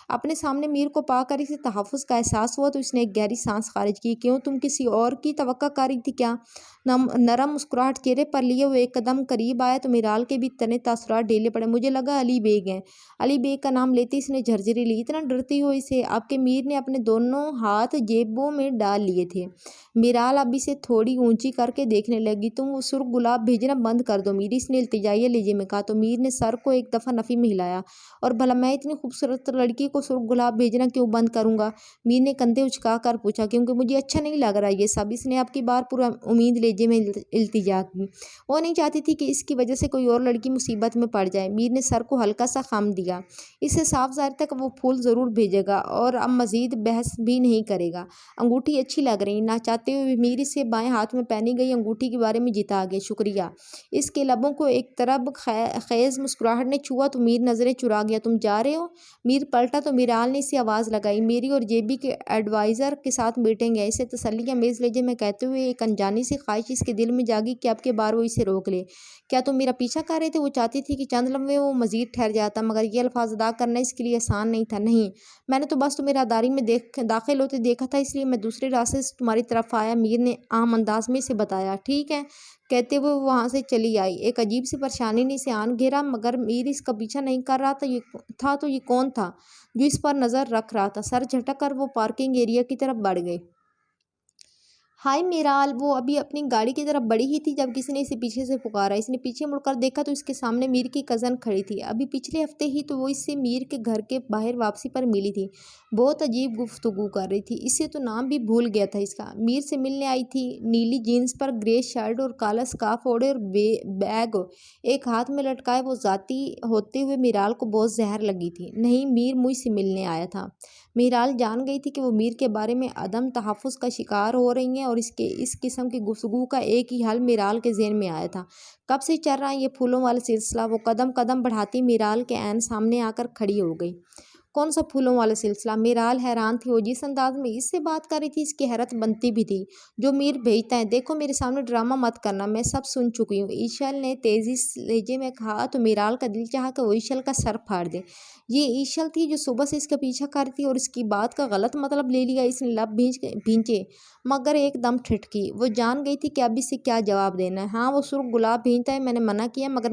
اپنے سامنے میر کو پا کر اسے تحفظ کا احساس ہوا تو اس نے ایک گہری سانس خارج کی۔ کیوں؟ تم کسی اور کی توقع کر رہی تھی کیا؟ نرم مسکراہٹ چہرے پر لیے وہ ایک قدم قریب آیا تو میرال کے بھی تنے تاثرات ڈھیلے پڑے۔ مجھے لگا علی بیگ ہیں۔ علی بیگ کا نام لیتے اس نے جھرجھری لی۔ اتنا ڈرتی ہو اسے؟ آپ کے میر نے اپنے دونوں ہاتھ جیبوں میں ڈال لیے تھے۔ میرال اب اسے تھوڑی اونچی کر کے دیکھنے لگی۔ تم وہ سرخ گلاب بھیجنا بند کر دو میر، اس نے التجائیہ لہجے میں کہا تو میر نے سر کو ایک دفعہ نفی میں ہلایا۔ اور بھلا میں اتنی خوبصورت لڑکی کو سرخ گلاب بھیجنا کیوں بند کروں گا؟ میر نے کندھے اچکا کر پوچھا۔ کیونکہ مجھے اچھا نہیں لگ رہا یہ سب، اس نے اب کی بار پورا امید لہجے میں التجا کی۔ وہ نہیں چاہتی تھی کہ اس کی وجہ سے کوئی اور لڑکی مصیبت میں پڑ جائے۔ میر نے سر کو ہلکا سا خم دیا۔ اس سے صاف ظاہر تھا کہ وہ پھول ضرور بھیجے گا اور اب مزید بحث بھی نہیں کرے گا۔ انگوٹھی اچھی لگ رہی۔ نہ چاہتے ہوئے میر اسے بائیں ہاتھ میں پہنی گئی انگوٹھی کے بارے میں جتا گیا۔ شکریہ۔ اس کے لبوں کو ایک طرب خیز مسکراہٹ نے چھوا تو میر نظریں چرا گیا۔ تم جا رہے ہو؟ میر پلٹا تو میرال نے اسے آواز لگائی۔ میری اور جے بی کے ایڈوائزر کے ساتھ میٹنگ ہے، اسے تسلی آمیز لہجے میں کہتے ہوئے ایک انجانی سی خواہش اس کے دل میں جاگی کہ اب کے بار وہ اسے روک لے۔ کیا تم میرا پیچھا کر رہے تھے؟ وہ چاہتی تھی کہ چند لمحے وہ مزید ٹھہر جاتا مگر یہ الفاظ ادا کرنا اس کے لیے آسان نہیں تھا۔ نہیں، میں نے تو بس تمہیں راہداری میں داخل ہوتے دیکھا تھا، اس لیے میں دوسرے راستے سے تمہاری طرف آیا، میر نے عام انداز میں اسے بتایا۔ ٹھیک ہے کہتے ہوئے وہ وہاں سے چلی آئی۔ ایک عجیب سی پریشانی نے اسے آن گھیرا، مگر میر اس کا پیچھا نہیں کر رہا تھا تو یہ کون تھا جو اس پر نظر رکھ رہا تھا؟ سر جھٹک کر وہ پارکنگ ایریا کی طرف بڑھ گئی۔ ہائے میرال! وہ ابھی اپنی گاڑی کی طرف بڑھی ہی تھی جب کسی نے اسے پیچھے سے پکارا۔ اس نے پیچھے مڑ کر دیکھا تو اس کے سامنے میر کی کزن کھڑی تھی۔ ابھی پچھلے ہفتے ہی تو وہ اس سے میر کے گھر کے باہر واپسی پر ملی تھی۔ بہت عجیب گفتگو کر رہی تھی، اسے تو نام بھی بھول گیا تھا اس کا۔ میر سے ملنے آئی تھی، نیلی جینس پر گرے شرٹ اور کالا اسکارف اوڑھے اور بیگ ایک ہاتھ میں لٹکائے وہ ذاتی ہوتے ہوئے میرال کو بہت زہر لگی تھی۔ نہیں، میر مجھ سے ملنے آیا تھا۔ میرال جان گئی تھی کہ وہ میر کے بارے میں عدم تحفظ کا شکار ہو رہی ہیں اور اس قسم کی گفتگو کا ایک ہی حل میرال کے ذہن میں آیا تھا۔ کب سے چل رہا ہے یہ پھولوں والا سلسلہ؟ وہ قدم بڑھاتی میرال کے عین سامنے آ کر کھڑی ہو گئی۔ کون سا پھولوں والا سلسلہ؟ میرال حیران تھی۔ وہ جس انداز میں اس سے بات کر رہی تھی اس کی حیرت بنتی بھی تھی۔ جو میر بھیجتا ہے۔ دیکھو میرے سامنے ڈرامہ مت کرنا، میں سب سن چکی ہوں، ایشل نے تیزی لہجے میں کہا تو میرال کا دل چاہا کہ وہ ایشل کا سر پھاڑ دے۔ یہ ایشل تھی جو صبح سے اس کا پیچھا کر رہی تھی اور اس کی بات کا غلط مطلب لے لیا۔ اس نے لب بھینچے مگر ایک دم ٹھٹکی۔ وہ جان گئی تھی کہ اب اس سے کیا جواب دینا ہے۔ ہاں وہ سرخ گلاب بھیجتا ہے، میں نے منع کیا مگر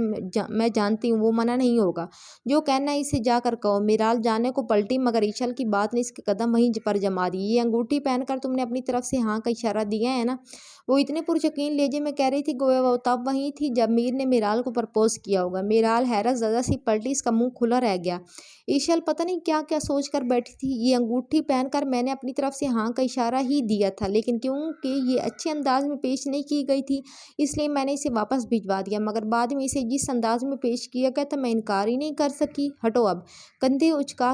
میں جانتی ہوں وہ منع نہیں ہوگا، جو کہنا ہے اسے جا کر کہو۔ میرال جانے کو پلٹی مگر ایشل کی بات نے اس کے قدم وہیں پر جما دی۔ یہ انگوٹھی پہن کر تم نے اپنی طرف سے ہاں کا اشارہ دیا ہے نا؟ وہ اتنے پرچکین لہجے میں کہہ رہی تھی گویا وہ تب وہیں تھی جب میر نے میرال کو پرپوز کیا ہوگا۔ میرال حیرت زدہ سی پلٹی، اس کا منہ کھلا رہ گیا۔ ایشل پتہ نہیں کیا کیا سوچ کر بیٹھی تھی۔ یہ انگوٹھی پہن کر میں نے اپنی طرف سے ہاں کا اشارہ ہی دیا تھا، لیکن کیونکہ یہ اچھے انداز میں پیش نہیں کی گئی تھی اس لیے میں نے اسے واپس بھجوا دیا، مگر بعد میں اسے جس انداز میں پیش کیا گیا تھا میں انکار ہی نہیں کر سکی۔ ہٹو اب۔ کندھے اچکا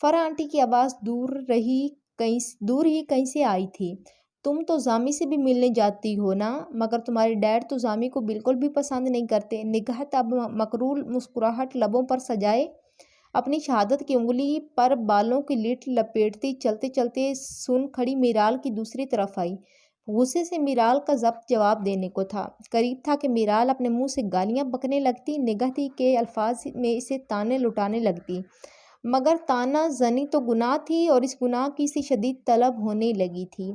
فرح آنٹی کی آواز دور ہی کہیں سے آئی تھی۔ تم تو زامی سے بھی ملنے جاتی ہو نا؟ مگر تمہارے ڈیڈ تو زامی کو بالکل بھی پسند نہیں کرتے۔ نگہت اب مکرول مسکراہٹ لبوں پر سجائے اپنی شہادت کی انگلی پر بالوں کی لٹ لپیٹتی چلتے چلتے سن کھڑی میرال کی دوسری طرف آئی۔ غصے سے میرال کا ضبط جواب دینے کو تھا۔ قریب تھا کہ میرال اپنے منہ سے گالیاں بکنے لگتی، نگہت کے الفاظ میں اسے طعنے لٹانے لگتی، مگر طعنہ زنی تو گناہ تھی اور اس گناہ کی سی شدید طلب ہونے لگی تھی۔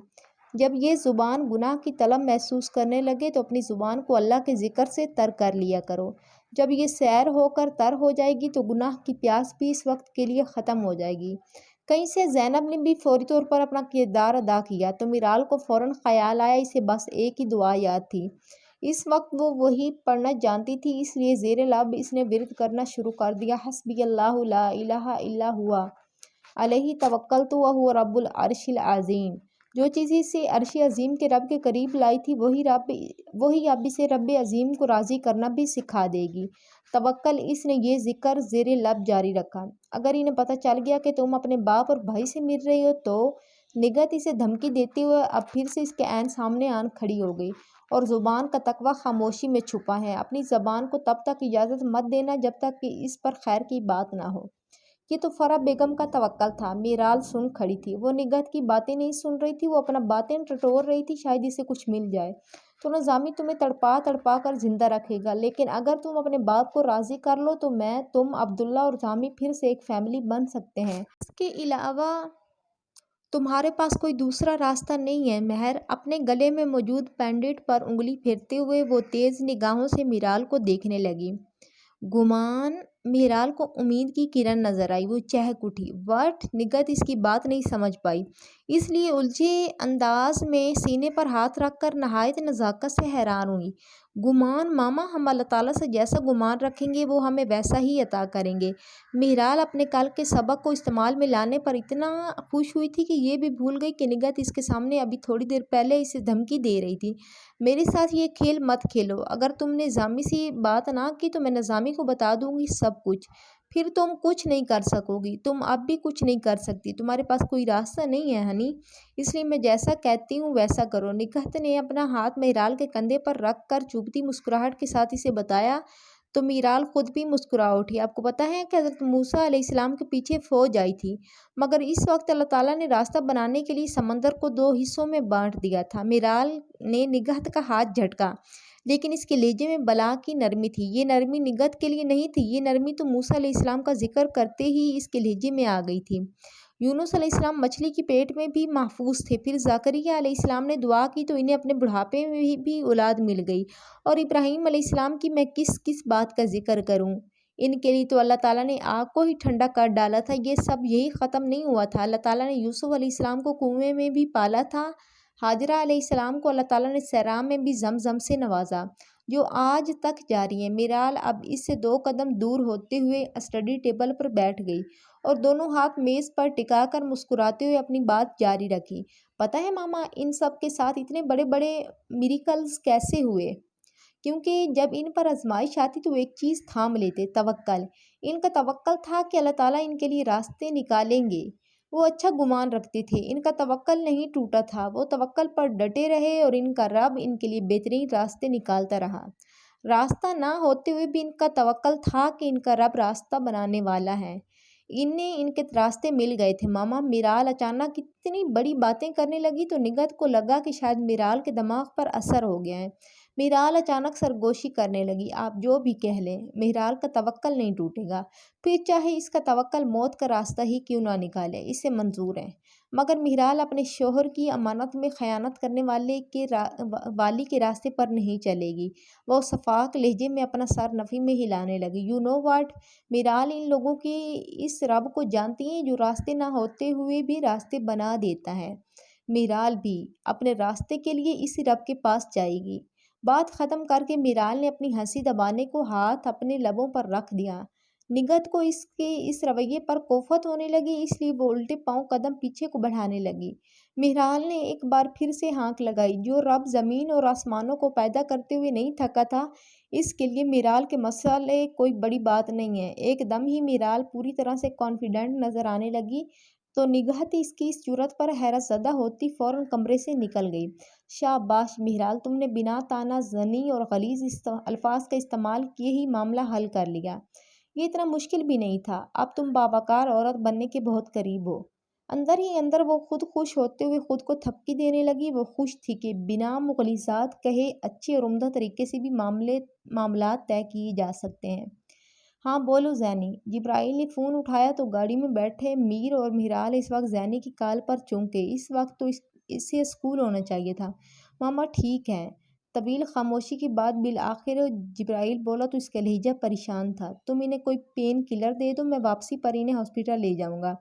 جب یہ زبان گناہ کی طلب محسوس کرنے لگے تو اپنی زبان کو اللہ کے ذکر سے تر کر لیا کرو۔ جب یہ سیر ہو کر تر ہو جائے گی تو گناہ کی پیاس بھی اس وقت کے لیے ختم ہو جائے گی۔ کہیں سے زینب نے بھی فوری طور پر اپنا کردار ادا کیا تو میرال کو فوراً خیال آیا اسے بس ایک ہی دعا یاد تھی۔ اس وقت وہ وہی پڑھنا جانتی تھی، اس لیے زیر لب اس نے ورد کرنا شروع کر دیا، حسبی اللہ لا الہ الا ہوا علیہ توکلت وہو رب العرش العظیم۔ جو چیز اسے عرش عظیم کے رب کے قریب لائی تھی وہی اب اسے رب عظیم کو راضی کرنا بھی سکھا دے گی۔ توکل۔ اس نے یہ ذکر زیر لب جاری رکھا۔ اگر انہیں پتہ چل گیا کہ تم اپنے باپ اور بھائی سے مل رہی ہو تو؟ نگہت اسے دھمکی دیتے ہوئے اب پھر سے اس کے عین سامنے آن کھڑی ہو گئی، اور زبان کا تقویٰ خاموشی میں چھپا ہے۔ اپنی زبان کو تب تک اجازت مت دینا جب تک کہ اس پر خیر کی بات نہ ہو۔ یہ تو فرح بیگم کا توکل تھا۔ میرال سن کھڑی تھی، وہ نگہت کی باتیں نہیں سن رہی تھی، وہ اپنا باطن ٹٹول رہی تھی، شاید اسے کچھ مل جائے تو نظامی تمہیں تڑپا تڑپا کر زندہ رکھے گا، لیکن اگر تم اپنے باپ کو راضی کر لو تو تم عبداللہ اور زامی پھر سے ایک فیملی بن سکتے ہیں۔ اس کے علاوہ تمہارے پاس کوئی دوسرا راستہ نہیں ہے۔ مہر اپنے گلے میں موجود پینڈنٹ پر انگلی پھیرتے ہوئے وہ تیز نگاہوں سے میرال کو دیکھنے لگی۔ گمان؟ میرال کو امید کی کرن نظر آئی، وہ چہک اٹھی۔ واٹ؟ نگہت اس کی بات نہیں سمجھ پائی، اس لیے الجھے انداز میں سینے پر ہاتھ رکھ کر نہایت نزاکت سے حیران ہوئی۔ گمان ماما، ہم اللہ تعالیٰ سے جیسا گمان رکھیں گے وہ ہمیں ویسا ہی عطا کریں گے۔ میرال اپنے کل کے سبق کو استعمال میں لانے پر اتنا خوش ہوئی تھی کہ یہ بھی بھول گئی کہ نگہت اس کے سامنے ابھی تھوڑی دیر پہلے اسے دھمکی دے رہی تھی، میرے ساتھ یہ کھیل مت کھیلو، اگر تم نے نظامی سے بات نہ کی تو میں نظامی کو بتا دوں گی سب کچھ، پھر تم کچھ نہیں کر سکو گی۔ تم اب بھی کچھ نہیں کر سکتی، تمہارے پاس کوئی راستہ نہیں ہے ہنی، اس لیے میں جیسا کہتی ہوں ویسا کرو۔ نگہت نے اپنا ہاتھ میرال کے کندھے پر رکھ کر چبھتی مسکراہٹ کے ساتھ اسے بتایا تو میرال خود بھی مسکرا اٹھی۔ آپ کو پتہ ہے کہ حضرت موسیٰ علیہ السلام کے پیچھے فوج آئی تھی، مگر اس وقت اللہ تعالیٰ نے راستہ بنانے کے لیے سمندر کو 2 حصوں میں بانٹ دیا تھا۔ میرال نے نگہت کا ہاتھ جھٹکا، لیکن اس کے لہجے میں بلا کی نرمی تھی۔ یہ نرمی نگہت کے لیے نہیں تھی، یہ نرمی تو موسیٰ علیہ السلام کا ذکر کرتے ہی اس کے لہجے میں آ گئی تھی۔ یونس علیہ السلام مچھلی کی پیٹ میں بھی محفوظ تھے، پھر زکریا علیہ السلام نے دعا کی تو انہیں اپنے بڑھاپے میں بھی اولاد مل گئی، اور ابراہیم علیہ السلام کی میں کس کس بات کا ذکر کروں، ان کے لیے تو اللہ تعالیٰ نے آگ کو ہی ٹھنڈا کر ڈالا تھا۔ یہ سب یہی ختم نہیں ہوا تھا، اللہ تعالیٰ نے یوسف علیہ السلام کو کنویں میں بھی پالا تھا، ہاجرہ علیہ السلام کو اللہ تعالیٰ نے صحرا میں بھی زمزم سے نوازا، جو آج تک جاری ہیں۔ میرال اب اس سے 2 قدم دور ہوتے ہوئے اسٹڈی ٹیبل پر بیٹھ گئی اور دونوں ہاتھ میز پر ٹکا کر مسکراتے ہوئے اپنی بات جاری رکھی۔ پتہ ہے ماما، ان سب کے ساتھ اتنے بڑے بڑے میریکلز کیسے ہوئے؟ کیونکہ جب ان پر آزمائش آتی تو وہ ایک چیز تھام لیتے، توکل۔ ان کا توکل تھا کہ اللہ تعالیٰ ان کے لیے راستے نکالیں گے۔ وہ اچھا گمان رکھتے تھے، ان کا توکل نہیں ٹوٹا تھا، وہ توکل پر ڈٹے رہے اور ان کا رب ان کے لیے بہترین راستے نکالتا رہا۔ راستہ نہ ہوتے ہوئے بھی ان کا توکل تھا کہ ان کا رب راستہ بنانے والا ہے۔ انہیں ان کے راستے مل گئے تھے۔ ماما، میرال اچانک اتنی بڑی باتیں کرنے لگی تو نگہت کو لگا کہ شاید میرال کے دماغ پر اثر ہو گیا ہے۔ میرال اچانک سرگوشی کرنے لگی، آپ جو بھی کہہ لیں، میرال کا توکل نہیں ٹوٹے گا، پھر چاہے اس کا توکل موت کا راستہ ہی کیوں نہ نکالے، اسے منظور ہے، مگر میرال اپنے شوہر کی امانت میں خیانت کرنے والی کے راستے پر نہیں چلے گی۔ وہ شفاق لہجے میں اپنا سر نفی میں ہلانے لگی۔ یو نو واٹ، میرال ان لوگوں کے اس رب کو جانتی ہیں جو راستے نہ ہوتے ہوئے بھی راستے بنا دیتا ہے۔ میرال بھی اپنے راستے کے لیے اسی رب کے پاس جائے گی۔ بات ختم کر کے میرال نے اپنی ہنسی دبانے کو ہاتھ اپنے لبوں پر رکھ دیا۔ نگہت کو اس کے اس رویے پر کوفت ہونے لگی، اس لیے وہ الٹے پاؤں قدم پیچھے کو بڑھانے لگی۔ مہرال نے ایک بار پھر سے ہانک لگائی۔ جو رب زمین اور آسمانوں کو پیدا کرتے ہوئے نہیں تھکا تھا، اس کے لیے مہرال کے مسئلے کوئی بڑی بات نہیں ہے۔ ایک دم ہی مہرال پوری طرح سے کانفیڈنٹ نظر آنے لگی تو نگہت اس کی اس جرأت پر حیرت زدہ ہوتی فوراً کمرے سے نکل گئی۔ شاباش مہرال، تم نے بنا طعنہ زنی اور غلیظ الفاظ کا استعمال کیے ہی معاملہ حل کر لیا۔ یہ اتنا مشکل بھی نہیں تھا۔ اب تم باوقار عورت بننے کے بہت قریب ہو۔ اندر ہی اندر وہ خود خوش ہوتے ہوئے خود کو تھپکی دینے لگی۔ وہ خوش تھی کہ بنا مغالطات کہے اچھے اور عمدہ طریقے سے بھی معاملات طے کیے جا سکتے ہیں۔ ہاں بولو زینی۔ جبرائیل نے فون اٹھایا تو گاڑی میں بیٹھے میر اور مہرال اس وقت زینی کی کال پر چونکے۔ اس وقت تو اسے اسکول ہونا چاہیے تھا۔ ماما ٹھیک ہیں۔ طویل خاموشی کے بعد بالآخر جبرائیل بولا تو اس کا لہجہ پریشان تھا۔ تم انہیں کوئی پین کلر دے دو، میں واپسی پر انہیں ہاسپٹل لے جاؤں گا۔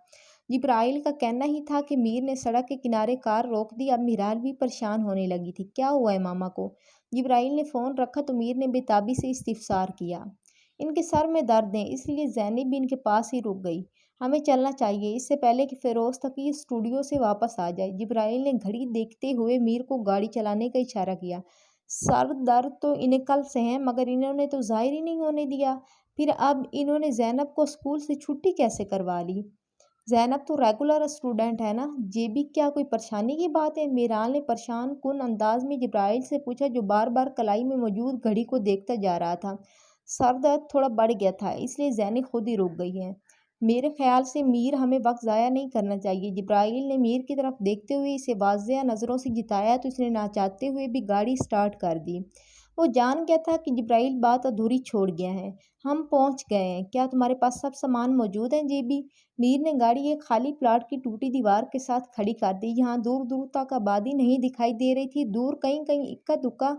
جبرائیل کا کہنا ہی تھا کہ میر نے سڑک کے کنارے کار روک دی۔ اب مہرال بھی پریشان ہونے لگی تھی۔ کیا ہوا ہے ماما کو؟ جبرائیل نے فون رکھا تو میر نے بے تابی سے استفسار کیا۔ ان کے سر میں درد ہے، اس لیے زینب بھی ان کے پاس ہی رک گئی۔ ہمیں چلنا چاہیے اس سے پہلے کہ فیروز تقی اسٹوڈیو سے واپس آ جائے۔ جبرائیل نے گھڑی دیکھتے ہوئے میر کو گاڑی چلانے کا اشارہ کیا۔ سر درد تو انہیں کل سے ہے، مگر انہوں نے تو ظاہر ہی نہیں ہونے دیا۔ پھر اب انہوں نے زینب کو اسکول سے چھٹی کیسے کروا لی؟ زینب تو ریگولر اسٹوڈنٹ ہے نا۔ یہ بھی کیا کوئی پریشانی کی بات ہے؟ مہرال نے پریشان کن انداز میں جبرائیل سے پوچھا، جو بار بار کلائی میں موجود گھڑی کو دیکھتا جا رہا تھا۔ سر درد تھوڑا بڑھ گیا تھا، اس لیے زینب خود ہی رک گئی ہے۔ میرے خیال سے میر ہمیں وقت ضائع نہیں کرنا چاہیے۔ جبرائیل نے میر کی طرف دیکھتے ہوئے اسے واضح نظروں سے جتایا تو اس نے نہ چاہتے ہوئے بھی گاڑی سٹارٹ کر دی۔ وہ جان گیا تھا کہ جبرائیل بات ادھوری چھوڑ گیا ہے۔ ہم پہنچ گئے ہیں۔ کیا تمہارے پاس سب سامان موجود ہیں جے بی؟ میر نے گاڑی ایک خالی پلاٹ کی ٹوٹی دیوار کے ساتھ کھڑی کر دی۔ یہاں دور دور تک آبادی نہیں دکھائی دے رہی تھی۔ دور کہیں کہیں اکا دکا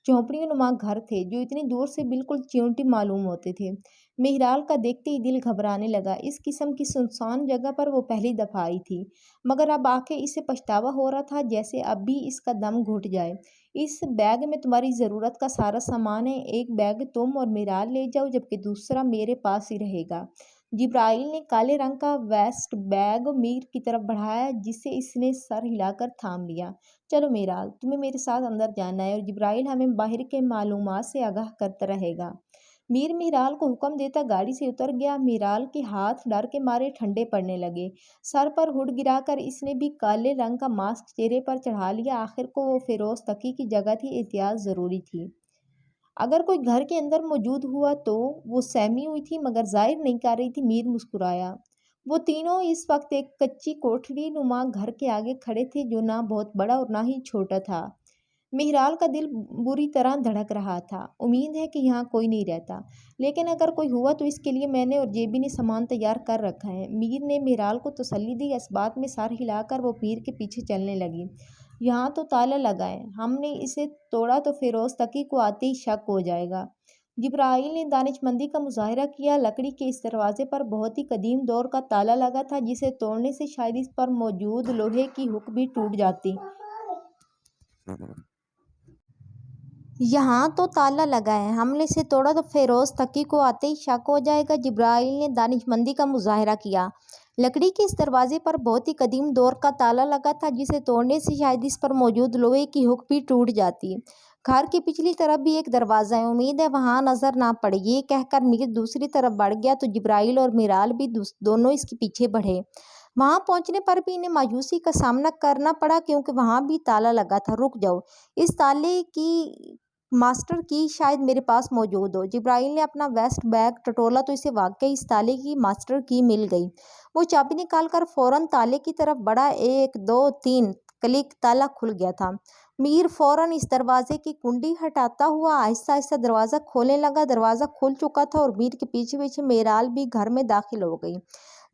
جھونپڑیوں نما گھر تھے جو اتنی دور سے بالکل چیونٹی معلوم ہوتے تھے۔ مہرال کا دیکھتے ہی دل گھبرانے لگا۔ اس قسم کی سنسان جگہ پر وہ پہلی دفعہ آئی تھی، مگر اب آ کے اسے پچھتاوا ہو رہا تھا جیسے اب بھی اس کا دم گھٹ جائے۔ اس بیگ میں تمہاری ضرورت کا سارا سامان ہے۔ ایک بیگ تم اور مہرال لے جاؤ، جبکہ دوسرا میرے پاس ہی رہے گا۔ جبرائیل نے کالے رنگ کا ویسٹ بیگ میر کی طرف بڑھایا، جسے اس نے سر ہلا کر تھام لیا۔ چلو مہرال، تمہیں میرے ساتھ اندر جانا ہے اور جبرائیل ہمیں باہر کے معلومات سے آگاہ کرتا رہے گا۔ میر مہرال کو حکم دیتا گاڑی سے اتر گیا۔ مہرال کے ہاتھ ڈر کے مارے ٹھنڈے پڑنے لگے۔ سر پر ہڈ گرا کر اس نے بھی کالے رنگ کا ماسک چہرے پر چڑھا لیا۔ آخر کو وہ فیروز تقی کی جگہ تھی، احتیاط ضروری تھی۔ اگر کوئی گھر کے اندر موجود ہوا تو وہ سہمی ہوئی تھی، مگر ظاہر نہیں کر رہی تھی۔ میر مسکرایا۔ وہ تینوں اس وقت ایک کچی کوٹھری نما گھر کے آگے کھڑے تھے، جو نہ بہت بڑا اور نہ ہی چھوٹا تھا۔ مہرال کا دل بری طرح دھڑک رہا تھا۔ امید ہے کہ یہاں کوئی نہیں رہتا، لیکن اگر کوئی ہوا تو اس کے لیے میں نے اور جے بی نے سامان تیار کر رکھا ہے۔ میر نے مہرال کو تسلی دی۔ اس بات میں سر ہلا کر وہ میر کے پیچھے چلنے لگی۔ یہاں تو تالا لگا ہے، ہم نے اسے توڑا تو فیروز تقی کو آتے ہی شک ہو جائے گا۔ جبرائیل نے دانشمندی کا مظاہرہ کیا۔ لکڑی کے اس دروازے پر بہت ہی قدیم دور کا تالا لگا تھا، جسے توڑنے سے شاید اس پر موجود لوہے کی ہک بھی ٹوٹ جاتی۔ یہاں تو تالا لگا ہے، ہم نے اسے توڑا تو فیروز تقی کو آتے ہی شک ہو جائے گا۔ جبرائیل نے دانشمندی کا مظاہرہ کیا۔ لکڑی کے اس دروازے پر بہت ہی قدیم دور کا تالا لگا تھا، جسے توڑنے سے شاید اس پر موجود لوہے کی ہک بھی ٹوٹ جاتی۔ گھر کی پچھلی طرف بھی ایک دروازہ ہے، امید ہے وہاں نظر نہ پڑے۔ یہ کہہ کر میر دوسری طرف بڑھ گیا تو جبرائیل اور مہرال بھی دونوں اس کے پیچھے بڑھے۔ وہاں پہنچنے پر بھی انہیں مایوسی کا سامنا کرنا پڑا، کیونکہ وہاں بھی تالا لگا تھا۔ رک جاؤ، اس تالے کی ماسٹر کی شاید میرے پاس موجود ہو۔ جبرائیل نے اپنا ویسٹ بیگ ٹٹولا تو اسے واقعی اس تالے کی ماسٹر کی مل گئی۔ وہ چابی نکال کر فوراً تالے کی طرف بڑھا۔ 1 2 3 کلک، تالا کھل گیا تھا۔ میر فوراً اس دروازے کی کنڈی ہٹاتا ہوا آہستہ آہستہ دروازہ کھولنے لگا۔ دروازہ کھل چکا تھا اور میر کے پیچھے پیچھے مہرال بھی گھر میں داخل ہو گئی۔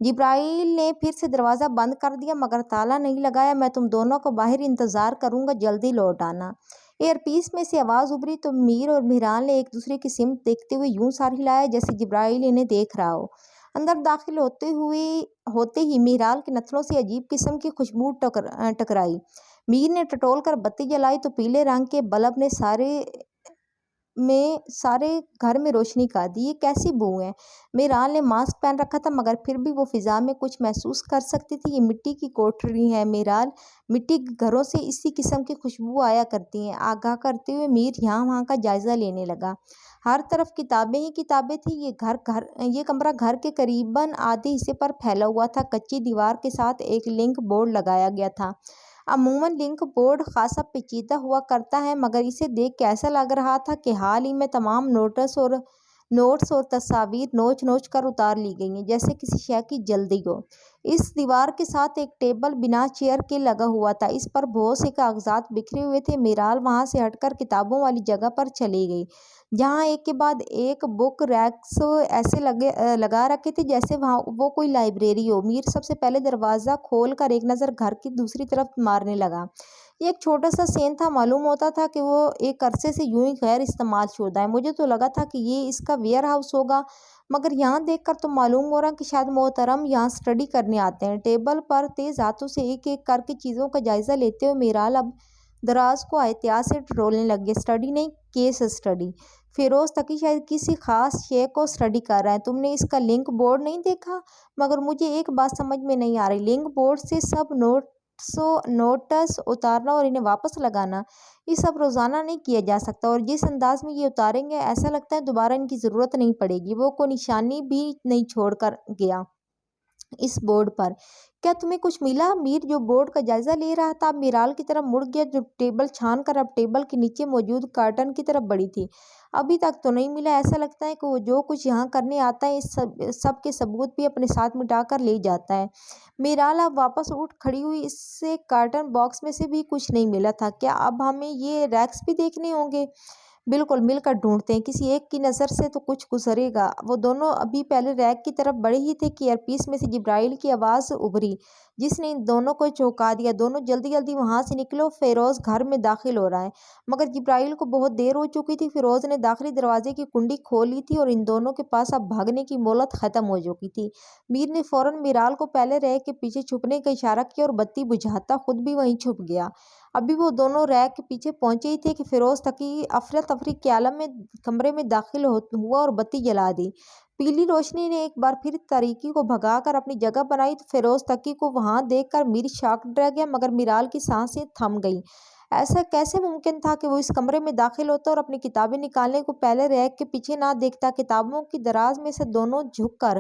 جبرائیل نے پھر سے دروازہ بند کر دیا، مگر تالا نہیں لگایا۔ میں تم دونوں کو باہر انتظار کروں گا، جلدی لوٹ آنا۔ ایئر پیس میں سے آواز ابھری تو میر اور مہرال نے ایک دوسرے کی سمت دیکھتے ہوئے یوں سر ہلایا جیسے جبرائیل انہیں دیکھ رہا ہو۔ اندر داخل ہوتے ہی مہرال کے نتھنوں سے عجیب قسم کی خوشبو ٹکرائی۔ میر نے ٹٹول کر بتی جلائی تو پیلے رنگ کے بلب نے سارے میں سارے گھر میں روشنی کر دی۔ یہ کیسی بو ہے؟ میرال نے ماسک پہن رکھا تھا مگر پھر بھی وہ فضا میں کچھ محسوس کر سکتی تھی۔ یہ مٹی کی کوٹری ہے میرال، مٹی کے گھروں سے اسی قسم کی خوشبو آیا کرتی ہیں۔ آگاہ کرتے ہوئے میر یہاں وہاں کا جائزہ لینے لگا۔ ہر طرف کتابیں ہی کتابیں تھیں۔ یہ کمرہ گھر کے قریباً آدھے حصے پر پھیلا ہوا تھا۔ کچی دیوار کے ساتھ ایک لنک بورڈ لگایا گیا تھا۔ عموماً لنک بورڈ خاصا پیچیدہ ہوا کرتا ہے مگر اسے دیکھ کے ایسا لگ رہا تھا کہ حال ہی میں تمام نوٹس اور تصاویر نوچ نوچ کر اتار لی گئی ہیں، جیسے کسی شے کی جلدی ہو۔ اس دیوار کے ساتھ ایک ٹیبل بنا چیئر کے لگا ہوا تھا، اس پر بہت سے کاغذات بکھرے ہوئے تھے۔ میرال وہاں سے ہٹ کر کتابوں والی جگہ پر چلی گئی جہاں ایک کے بعد ایک بک ریکس ایسے لگا رکھے تھے جیسے وہاں وہ کوئی لائبریری ہو۔ میر سب سے پہلے دروازہ کھول کر ایک نظر گھر کی دوسری طرف مارنے لگا۔ یہ ایک چھوٹا سا سین تھا، معلوم ہوتا تھا کہ وہ ایک عرصے سے یوں ہی غیر استعمال شدہ ہے۔ مجھے تو لگا تھا کہ یہ اس کا ویئر ہاؤس ہوگا مگر یہاں دیکھ کر تو معلوم ہو رہا کہ شاید محترم یہاں اسٹڈی کرنے آتے ہیں۔ ٹیبل پر تیز ہاتھوں سے ایک ایک کر کے چیزوں کا جائزہ لیتے ہوئے میرال اب دراز کو احتیاط سے ٹٹولنے لگے۔ اسٹڈی نہیں، کیس اسٹڈی۔ فیروز تقی شاید کسی خاص شے کو اسٹڈی کر رہا ہے۔ تم نے اس کا لنک بورڈ نہیں دیکھا؟ مگر مجھے ایک بات سمجھ میں نہیں آ رہی، لنک بورڈ سے سب نوٹس اتارنا اور انہیں واپس لگانا، یہ سب روزانہ نہیں کیا جا سکتا، اور جس انداز میں یہ اتاریں گے ایسا لگتا ہے دوبارہ ان کی ضرورت نہیں پڑے گی۔ وہ کوئی نشانی بھی نہیں چھوڑ کر گیا اس بورڈ پر۔ کیا تمہیں کچھ ملا؟ میر جو بورڈ کا جائزہ لے رہا تھا اب میرال کی طرف مڑ گیا جو ٹیبل چھان کر اب ٹیبل کے نیچے موجود کارٹن کی طرف بڑھی تھی۔ ابھی تک تو نہیں ملا، ایسا لگتا ہے کہ وہ جو کچھ یہاں کرنے آتا ہے اس سب کے ثبوت بھی اپنے ساتھ مٹا کر لے جاتا ہے۔ میرال اب واپس اٹھ کھڑی ہوئی۔ اس سے کارٹن باکس میں سے بھی کچھ نہیں ملا تھا۔ کیا اب ہمیں یہ ریکس بھی دیکھنے ہوں گے؟ بالکل، مل کر ڈھونڈتے ہیں، کسی ایک کی نظر سے تو کچھ گزرے گا۔ وہ دونوں ابھی پہلے ریک کی طرف بڑھے ہی تھے کہ ایئر پیس میں سے جبرائیل کی آواز ابھری جس نے ان دونوں کو چونکا دیا۔ دونوں جلدی جلدی وہاں سے نکلو، فیروز گھر میں داخل ہو رہا ہے۔ مگر جبرائیل کو بہت دیر ہو چکی تھی۔ فیروز نے داخلی دروازے کی کنڈی کھول لی تھی اور ان دونوں کے پاس اب بھاگنے کی مہلت ختم ہو چکی تھی۔ میر نے فوراً میرال کو پہلے ریک کے پیچھے چھپنے کا اشارہ کیا اور بتی بجھاتا خود بھی وہیں چھپ گیا۔ ابھی وہ دونوں ریک کے پیچھے پہنچے ہی تھے کہ فیروز تقی افراتفری کے عالم میں کمرے میں داخل ہوا اور بتی جلا دی۔ پیلی روشنی نے ایک بار پھر تاریکی کو بھگا کر اپنی جگہ بنائی تو فیروز تقی کو وہاں دیکھ کر میر شاکڈ رہ گیا مگر میرال کی سانسیں تھم گئیں۔ ایسا کیسے ممکن تھا کہ وہ اس کمرے میں داخل ہوتا اور اپنی کتابیں نکالنے کو پہلے ریک کے پیچھے نہ دیکھتا؟ کتابوں کی دراز میں سے دونوں جھک کر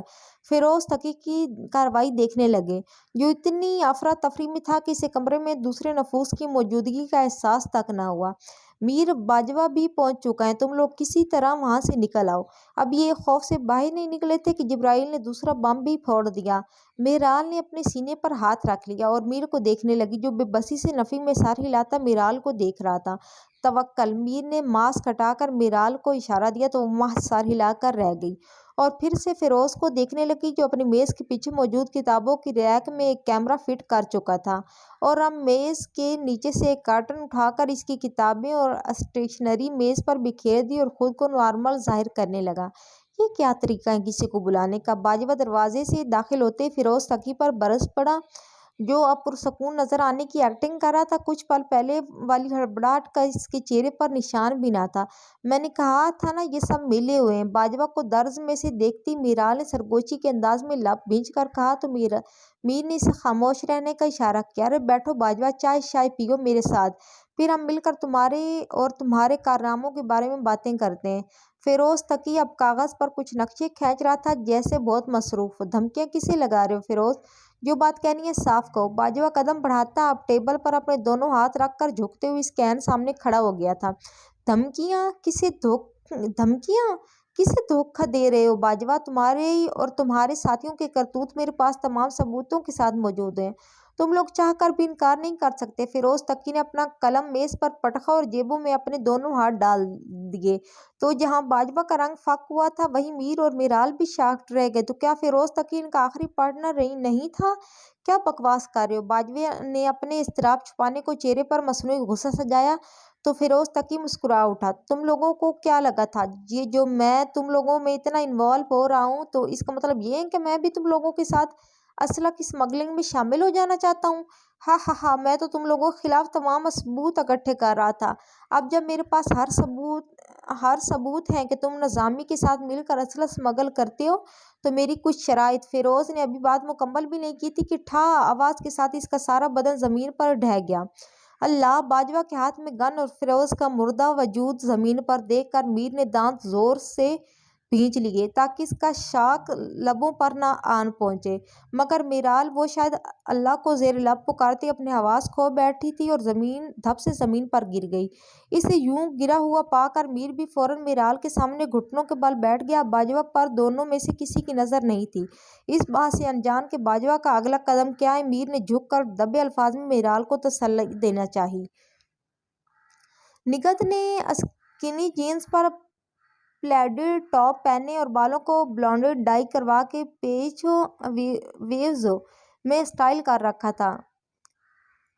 فیروز تقی کی کارروائی دیکھنے لگے جو اتنی افراتفری میں تھا کہ اسے کمرے میں دوسرے نفوس کی موجودگی کا احساس تک نہ ہوا۔ میر باجوہ بھی پہنچ چکا ہے، تم لوگ کسی طرح وہاں سے نکل آؤ۔ اب یہ خوف سے باہر نہیں نکلے تھے کہ جبرائیل نے دوسرا بم بھی پھوڑ دیا۔ میرال نے اپنے سینے پر ہاتھ رکھ لیا اور میر کو دیکھنے لگی جو بے بسی سے نفی میں سر ہلاتا میرال کو دیکھ رہا تھا۔ توکل۔ میر نے ماسک ہٹا کر میرال کو اشارہ دیا تو وہ محض سر ہلا کر رہ گئی اور پھر سے فیروز کو دیکھنے لگی جو اپنی میز کے پیچھے موجود کتابوں کی ریک میں ایک کیمرہ فٹ کر چکا تھا اور اب میز کے نیچے سے ایک کارٹن اٹھا کر اس کی کتابیں اور اسٹیشنری میز پر بکھیر دی اور خود کو نارمل ظاہر کرنے لگا۔ یہ کیا طریقہ ہے کسی کو بلانے کا؟ باجوہ دروازے سے داخل ہوتے ہی فیروز تقی پر برس پڑا جو اب پرسکون نظر آنے کی ایکٹنگ کر رہا تھا۔ کچھ پل پہلے والی ہڑبڑاہٹ کا اس کے چہرے پر نشان بھی نہ تھا۔ میں نے کہا تھا نا یہ سب ملے ہوئے ہیں۔ باجوہ کو درز میں سے دیکھتی میرال نے سرگوشی کے انداز میں لب بھینچ کر کہا تو میر نے اسے خاموش رہنے کا اشارہ کیا۔ ارے بیٹھو باجوہ، چائے شائے پیو میرے ساتھ، پھر ہم مل کر تمہارے اور تمہارے کارناموں کے بارے میں باتیں کرتے ہیں۔ فیروز تقی اب کاغذ پر کچھ نقشے کھینچ رہا تھا جیسے بہت مصروف۔ دھمکیاں کسے لگا رہے ہو فیروز؟ جو بات کہنی ہے صاف کہو۔ باجوہ قدم بڑھاتا اب ٹیبل پر اپنے دونوں ہاتھ رکھ کر جھکتے ہوئے اس کے عین سامنے کھڑا ہو گیا تھا۔ دھمکیاں؟ کسے دھوکہ دے رہے ہو باجوہ؟ تمہارے اور تمہارے ساتھیوں کے کرتوت میرے پاس تمام ثبوتوں کے ساتھ موجود ہیں، تم لوگ چاہ کر بھی انکار نہیں کر سکتے۔ فیروز تقی نے اپنا قلم میز پر پٹکا اور جیبوں میں اپنے دونوں ہاتھ ڈال دیے تو جہاں باجوہ کا رنگ فاق ہوا تھا وہیں میر اور میرال بھی شاکڈ رہ گئے۔ تو کیا فیروز تقی ان کا آخری پارٹنر نہیں تھا؟ کیا بکواس کر رہے ہو؟ باجوہ نے اپنے اضطراب چھپانے کو چہرے پر مصنوعی غصہ سجایا تو فیروز تقی مسکرا اٹھا۔ تم لوگوں کو کیا لگا تھا یہ جو میں تم لوگوں میں اتنا انوالو ہو رہا ہوں تو اس کا مطلب یہ ہے کہ میں بھی تم لوگوں کے ساتھ اسلحہ کی اسمگلنگ میں شامل ہو جانا چاہتا ہوں؟ ہا ہا ہا، میں تو تم لوگوں کے خلاف تمام ثبوت اکٹھے کر رہا تھا۔ اب جب میرے پاس ہر ثبوت ہیں کہ تم نظامی کے ساتھ مل کر اسلحہ اسمگل کرتے ہو، تو میری کچھ شرائط۔ فیروز نے ابھی بات مکمل بھی نہیں کی تھی کہ ٹھا آواز کے ساتھ اس کا سارا بدن زمین پر ڈھہ گیا۔ اللہ! باجوہ کے ہاتھ میں گن اور فیروز کا مردہ وجود زمین پر دیکھ کر میر نے دانت زور سے بھینچ لیے تاکہ اس کا شاق لبوں پر نہ آن پہنچے، مگر میرال وہ شاید اللہ کو زیر لب پکارتی اپنے حواس کھو بیٹھی تھی اور دھپ سے زمین پر گر گئی۔ اسے یوں گرا ہوا پا کر میر بھی فوراً میرال کے سامنے گھٹنوں کے بل بیٹھ گیا۔ باجوہ پر دونوں میں سے کسی کی نظر نہیں تھی، اس بات سے انجان کہ باجوہ کا اگلا قدم کیا ہے۔ میر نے جھک کر دبے الفاظ میں میرال کو تسلی دینا چاہی۔ نگہت نے اسکنی جینز پر پلیڈڈ ٹاپ پہنے اور بالوں کو بلونڈ ڈائی کروا کے پیچ ویوز میں اسٹائل کر رکھا تھا۔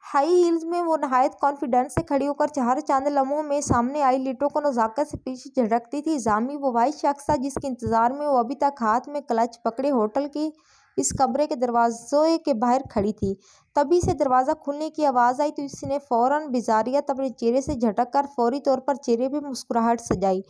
ہائی ہیلز میں وہ نہایت کانفیڈنس سے کھڑی ہو کر چار چند لمحوں میں سامنے آئی لٹوں کو نزاکت سے پیچھے جھٹکتی تھی۔ زامی وہ واحد شخص تھا جس کے انتظار میں وہ ابھی تک ہاتھ میں کلچ پکڑے ہوٹل کے اس کمرے کے دروازے کے باہر کھڑی تھی۔ تبھی سے دروازہ کھلنے کی آواز آئی تو اس نے فوراً بیزاریت اپنے چہرے سے جھٹک کر فوری طور پر چہرے پہ مسکراہٹ سجائی۔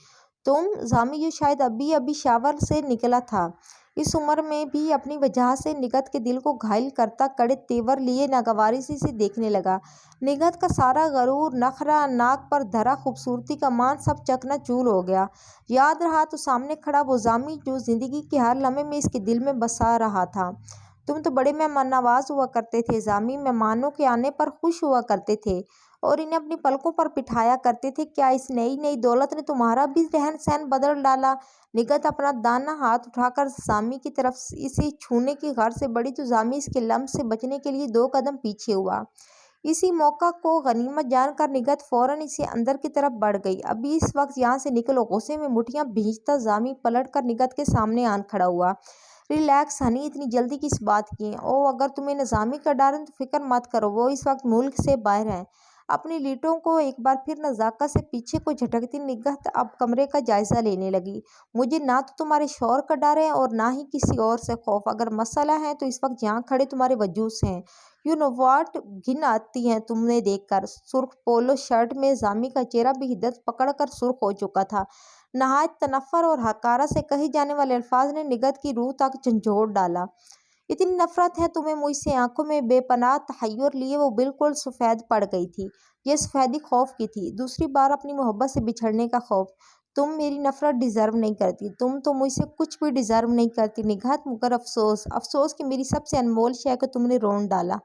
تم؟ زامی جو شاید ابھی شاور سے نکلا تھا، اس عمر میں بھی اپنی وجاہت سے نگہت کے دل کو گھائل کرتا کڑے تیور لیے ناگواری سے دیکھنے لگا۔ نگہت کا سارا غرور، نخرہ، ناک پر دھرا خوبصورتی کا مان سب چکنا چور ہو گیا۔ یاد رہا تو سامنے کھڑا وہ زامی جو زندگی کے ہر لمحے میں اس کے دل میں بسا رہا تھا۔ تم تو بڑے مہمان نواز ہوا کرتے تھے زامی، مہمانوں کے آنے پر خوش ہوا کرتے تھے اور انہیں اپنی پلکوں پر بٹھایا کرتے تھے۔ کیا اس نئی دولت نے تمہارا بھی رہن سہن بدل ڈالا؟ نگہت اپنا دانا ہاتھ اٹھا کر زامی کی طرف اسے چھونے کی غرض سے بڑھی تو زامی اس کے لمس سے بچنے کے لیے 2 قدم پیچھے ہوا۔ اسی موقع کو غنیمت جان کر نگہت فوراً اسے اندر کی طرف بڑھ گئی۔ ابھی اس وقت یہاں سے نکلو! غصے میں مٹھیاں بھینجتا زامی پلٹ کر نگہت کے سامنے آن کھڑا ہوا۔ ریلیکس ہنی، اتنی جلدی کس بات کی ہے؟ اوہ، اگر تمہیں نظامی کا ڈر ہے تو فکر مت کرو، وہ اس وقت ملک سے باہر ہیں۔ اپنی لیٹوں کو ایک بار پھر نزاکت سے پیچھے کو جھٹکتی نگہت اب کمرے کا جائزہ لینے لگی۔ مجھے نہ تو تمہارے شوہر کا ڈر ہے اور نہ ہی کسی اور سے خوف۔ اگر مسئلہ ہے تو اس وقت یہاں کھڑے تمہارے وجود سے ہے۔ You know what! گھن آتی ہے تمہیں دیکھ کر۔ سرخ پولو شرٹ میں زامی کا چہرہ بھی حدت پکڑ کر سرخ ہو چکا تھا۔ نہایت تنفر اور حقارت سے کہے جانے والے الفاظ نے نگہت کی روح تک جھنجھوڑ ڈالا۔ اتنی نفرت ہے تمہیں مجھ سے؟ آنکھوں میں بے پناہ تحیر لیے وہ بالکل سفید پڑ گئی تھی۔ یہ سفیدی خوف کی تھی، دوسری بار اپنی محبت سے بچھڑنے کا خوف۔ تم میری نفرت ڈیزرو نہیں کرتی، تم تو مجھ سے کچھ بھی ڈیزرو نہیں کرتی نگہت، مگر افسوس کہ میری سب سے انمول شے کو تم نے رون ڈالا،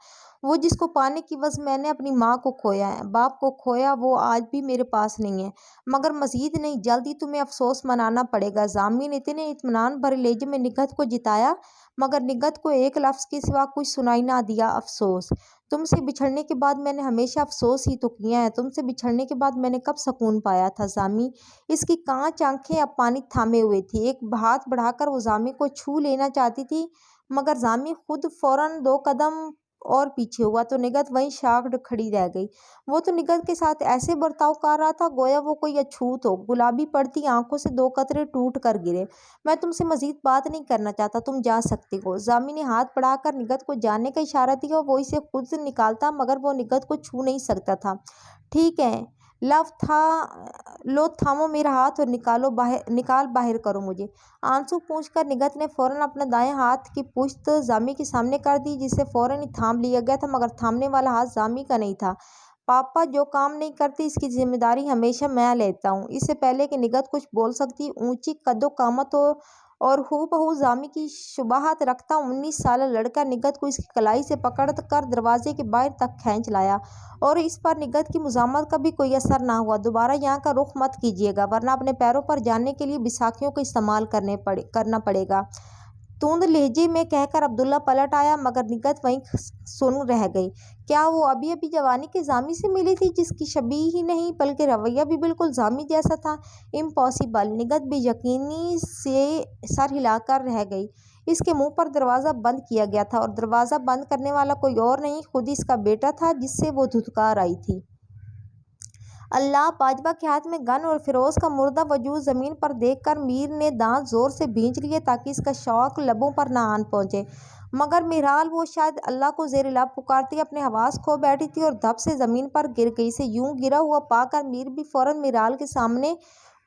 وہ جس کو پانے کی عوض میں نے اپنی ماں کو کھویا ہے، باپ کو کھویا، وہ آج بھی میرے پاس نہیں ہے۔ مگر مزید نہیں، جلد ہی تمہیں افسوس منانا پڑے گا۔ زامی نے اتنے اطمینان بھرے لہجے میں نگہت کو جتایا، مگر نگہت کو ایک لفظ کے سوا کچھ سنائی نہ دیا۔ افسوس؟ تم سے بچھڑنے کے بعد میں نے ہمیشہ افسوس ہی تو کیا ہے۔ تم سے بچھڑنے کے بعد میں نے کب سکون پایا تھا زامی؟ اس کی کانچ آنکھیں اب پانی تھامے ہوئے تھیں۔ ایک ہاتھ بڑھا کر وہ زامی کو چھو لینا چاہتی تھی، مگر زامی خود فوراً 2 قدم اور پیچھے ہوا تو نگہت وہیں شاکڈ کھڑی رہ گئی۔ وہ تو نگہت کے ساتھ ایسے برتاؤ کر رہا تھا گویا وہ کوئی اچھوت ہو۔ گلابی پڑتی آنکھوں سے 2 قطرے ٹوٹ کر گرے۔ میں تم سے مزید بات نہیں کرنا چاہتا، تم جا سکتے ہو۔ زامی نے ہاتھ بڑھا کر نگہت کو جانے کا اشارہ دیا۔ وہ اسے خود سے نکالتا مگر وہ نگہت کو چھو نہیں سکتا تھا۔ ٹھیک ہے، لو تھامو میرا ہاتھ اور نکال باہر کرو مجھے۔ آنسو پوچھ کر نگہت نے فوراً اپنا دائیں ہاتھ کی پشت زامی کے سامنے کر دی، جسے فوراً ہی تھام لیا گیا تھا، مگر تھامنے والا ہاتھ زامی کا نہیں تھا۔ پاپا جو کام نہیں کرتے اس کی ذمہ داری ہمیشہ میں لیتا ہوں۔ اس سے پہلے کہ نگہت کچھ بول سکتی، اونچی قد و قامت اور ہو بہو زامی کی شباہت رکھتا 19 سالہ لڑکا نگہت کو اس کی کلائی سے پکڑ کر دروازے کے باہر تک کھینچ لایا، اور اس پر نگہت کی مزاحمت کا بھی کوئی اثر نہ ہوا۔ دوبارہ یہاں کا رخ مت کیجیے گا، ورنہ اپنے پیروں پر جانے کے لیے بیساکھیوں کا استعمال کرنا پڑے گا، توند لہجے میں کہہ کر عبداللہ پلٹ آیا، مگر نگہت وہیں سن رہ گئی۔ کیا وہ ابھی جوانی کے زامی سے ملی تھی جس کی شبیہ ہی نہیں بلکہ رویہ بھی بالکل زامی جیسا تھا؟ امپاسبل! نگہت بے یقینی سے سر ہلا کر رہ گئی۔ اس کے منہ پر دروازہ بند کیا گیا تھا، اور دروازہ بند کرنے والا کوئی اور نہیں، خود اس کا بیٹا تھا جس سے وہ دھتکار آئی تھی۔ اللہ! باجوہ کے ہاتھ میں گن اور فیروز کا مردہ وجود زمین پر دیکھ کر میر نے دانت زور سے بھینچ لیے تاکہ اس کا شاق لبوں پر نہ آن پہنچے، مگر میرال وہ شاید اللہ کو زیر لب پکارتی اپنے حواس کھو بیٹھی تھی اور دھپ سے زمین پر گر گئی۔ اسے یوں گرا ہوا پا کر میر بھی فوراً میرال کے سامنے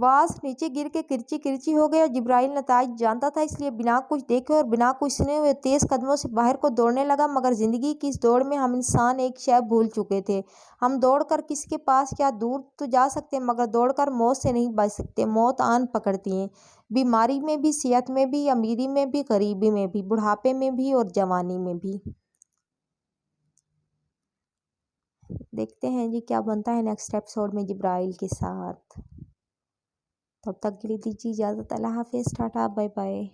واس نیچے گر کے کرچی کرچی ہو گیا اور جبرائیل نتائج جانتا تھا، اس لیے بنا کچھ دیکھے اور بنا کچھ سنے ہوئے تیز قدموں سے باہر کو دوڑنے لگا۔ مگر زندگی کی اس دوڑ میں ہم انسان ایک شے بھول چکے تھے۔ ہم دوڑ کر کسی کے پاس کیا دور تو جا سکتے ہیں، مگر دوڑ کر موت سے نہیں بچ سکتے۔ موت آن پکڑتی ہے، بیماری میں بھی، صحت میں بھی، امیری میں بھی، غریبی میں بھی، بڑھاپے میں بھی اور جوانی میں بھی۔ دیکھتے ہیں جی کیا بنتا ہے نیکسٹ ایپیسوڈ میں جبرائیل کے ساتھ۔ تب تک کے لیے دیجیے اجازت۔ اللہ حافظ، ٹاٹا، بائے بائے۔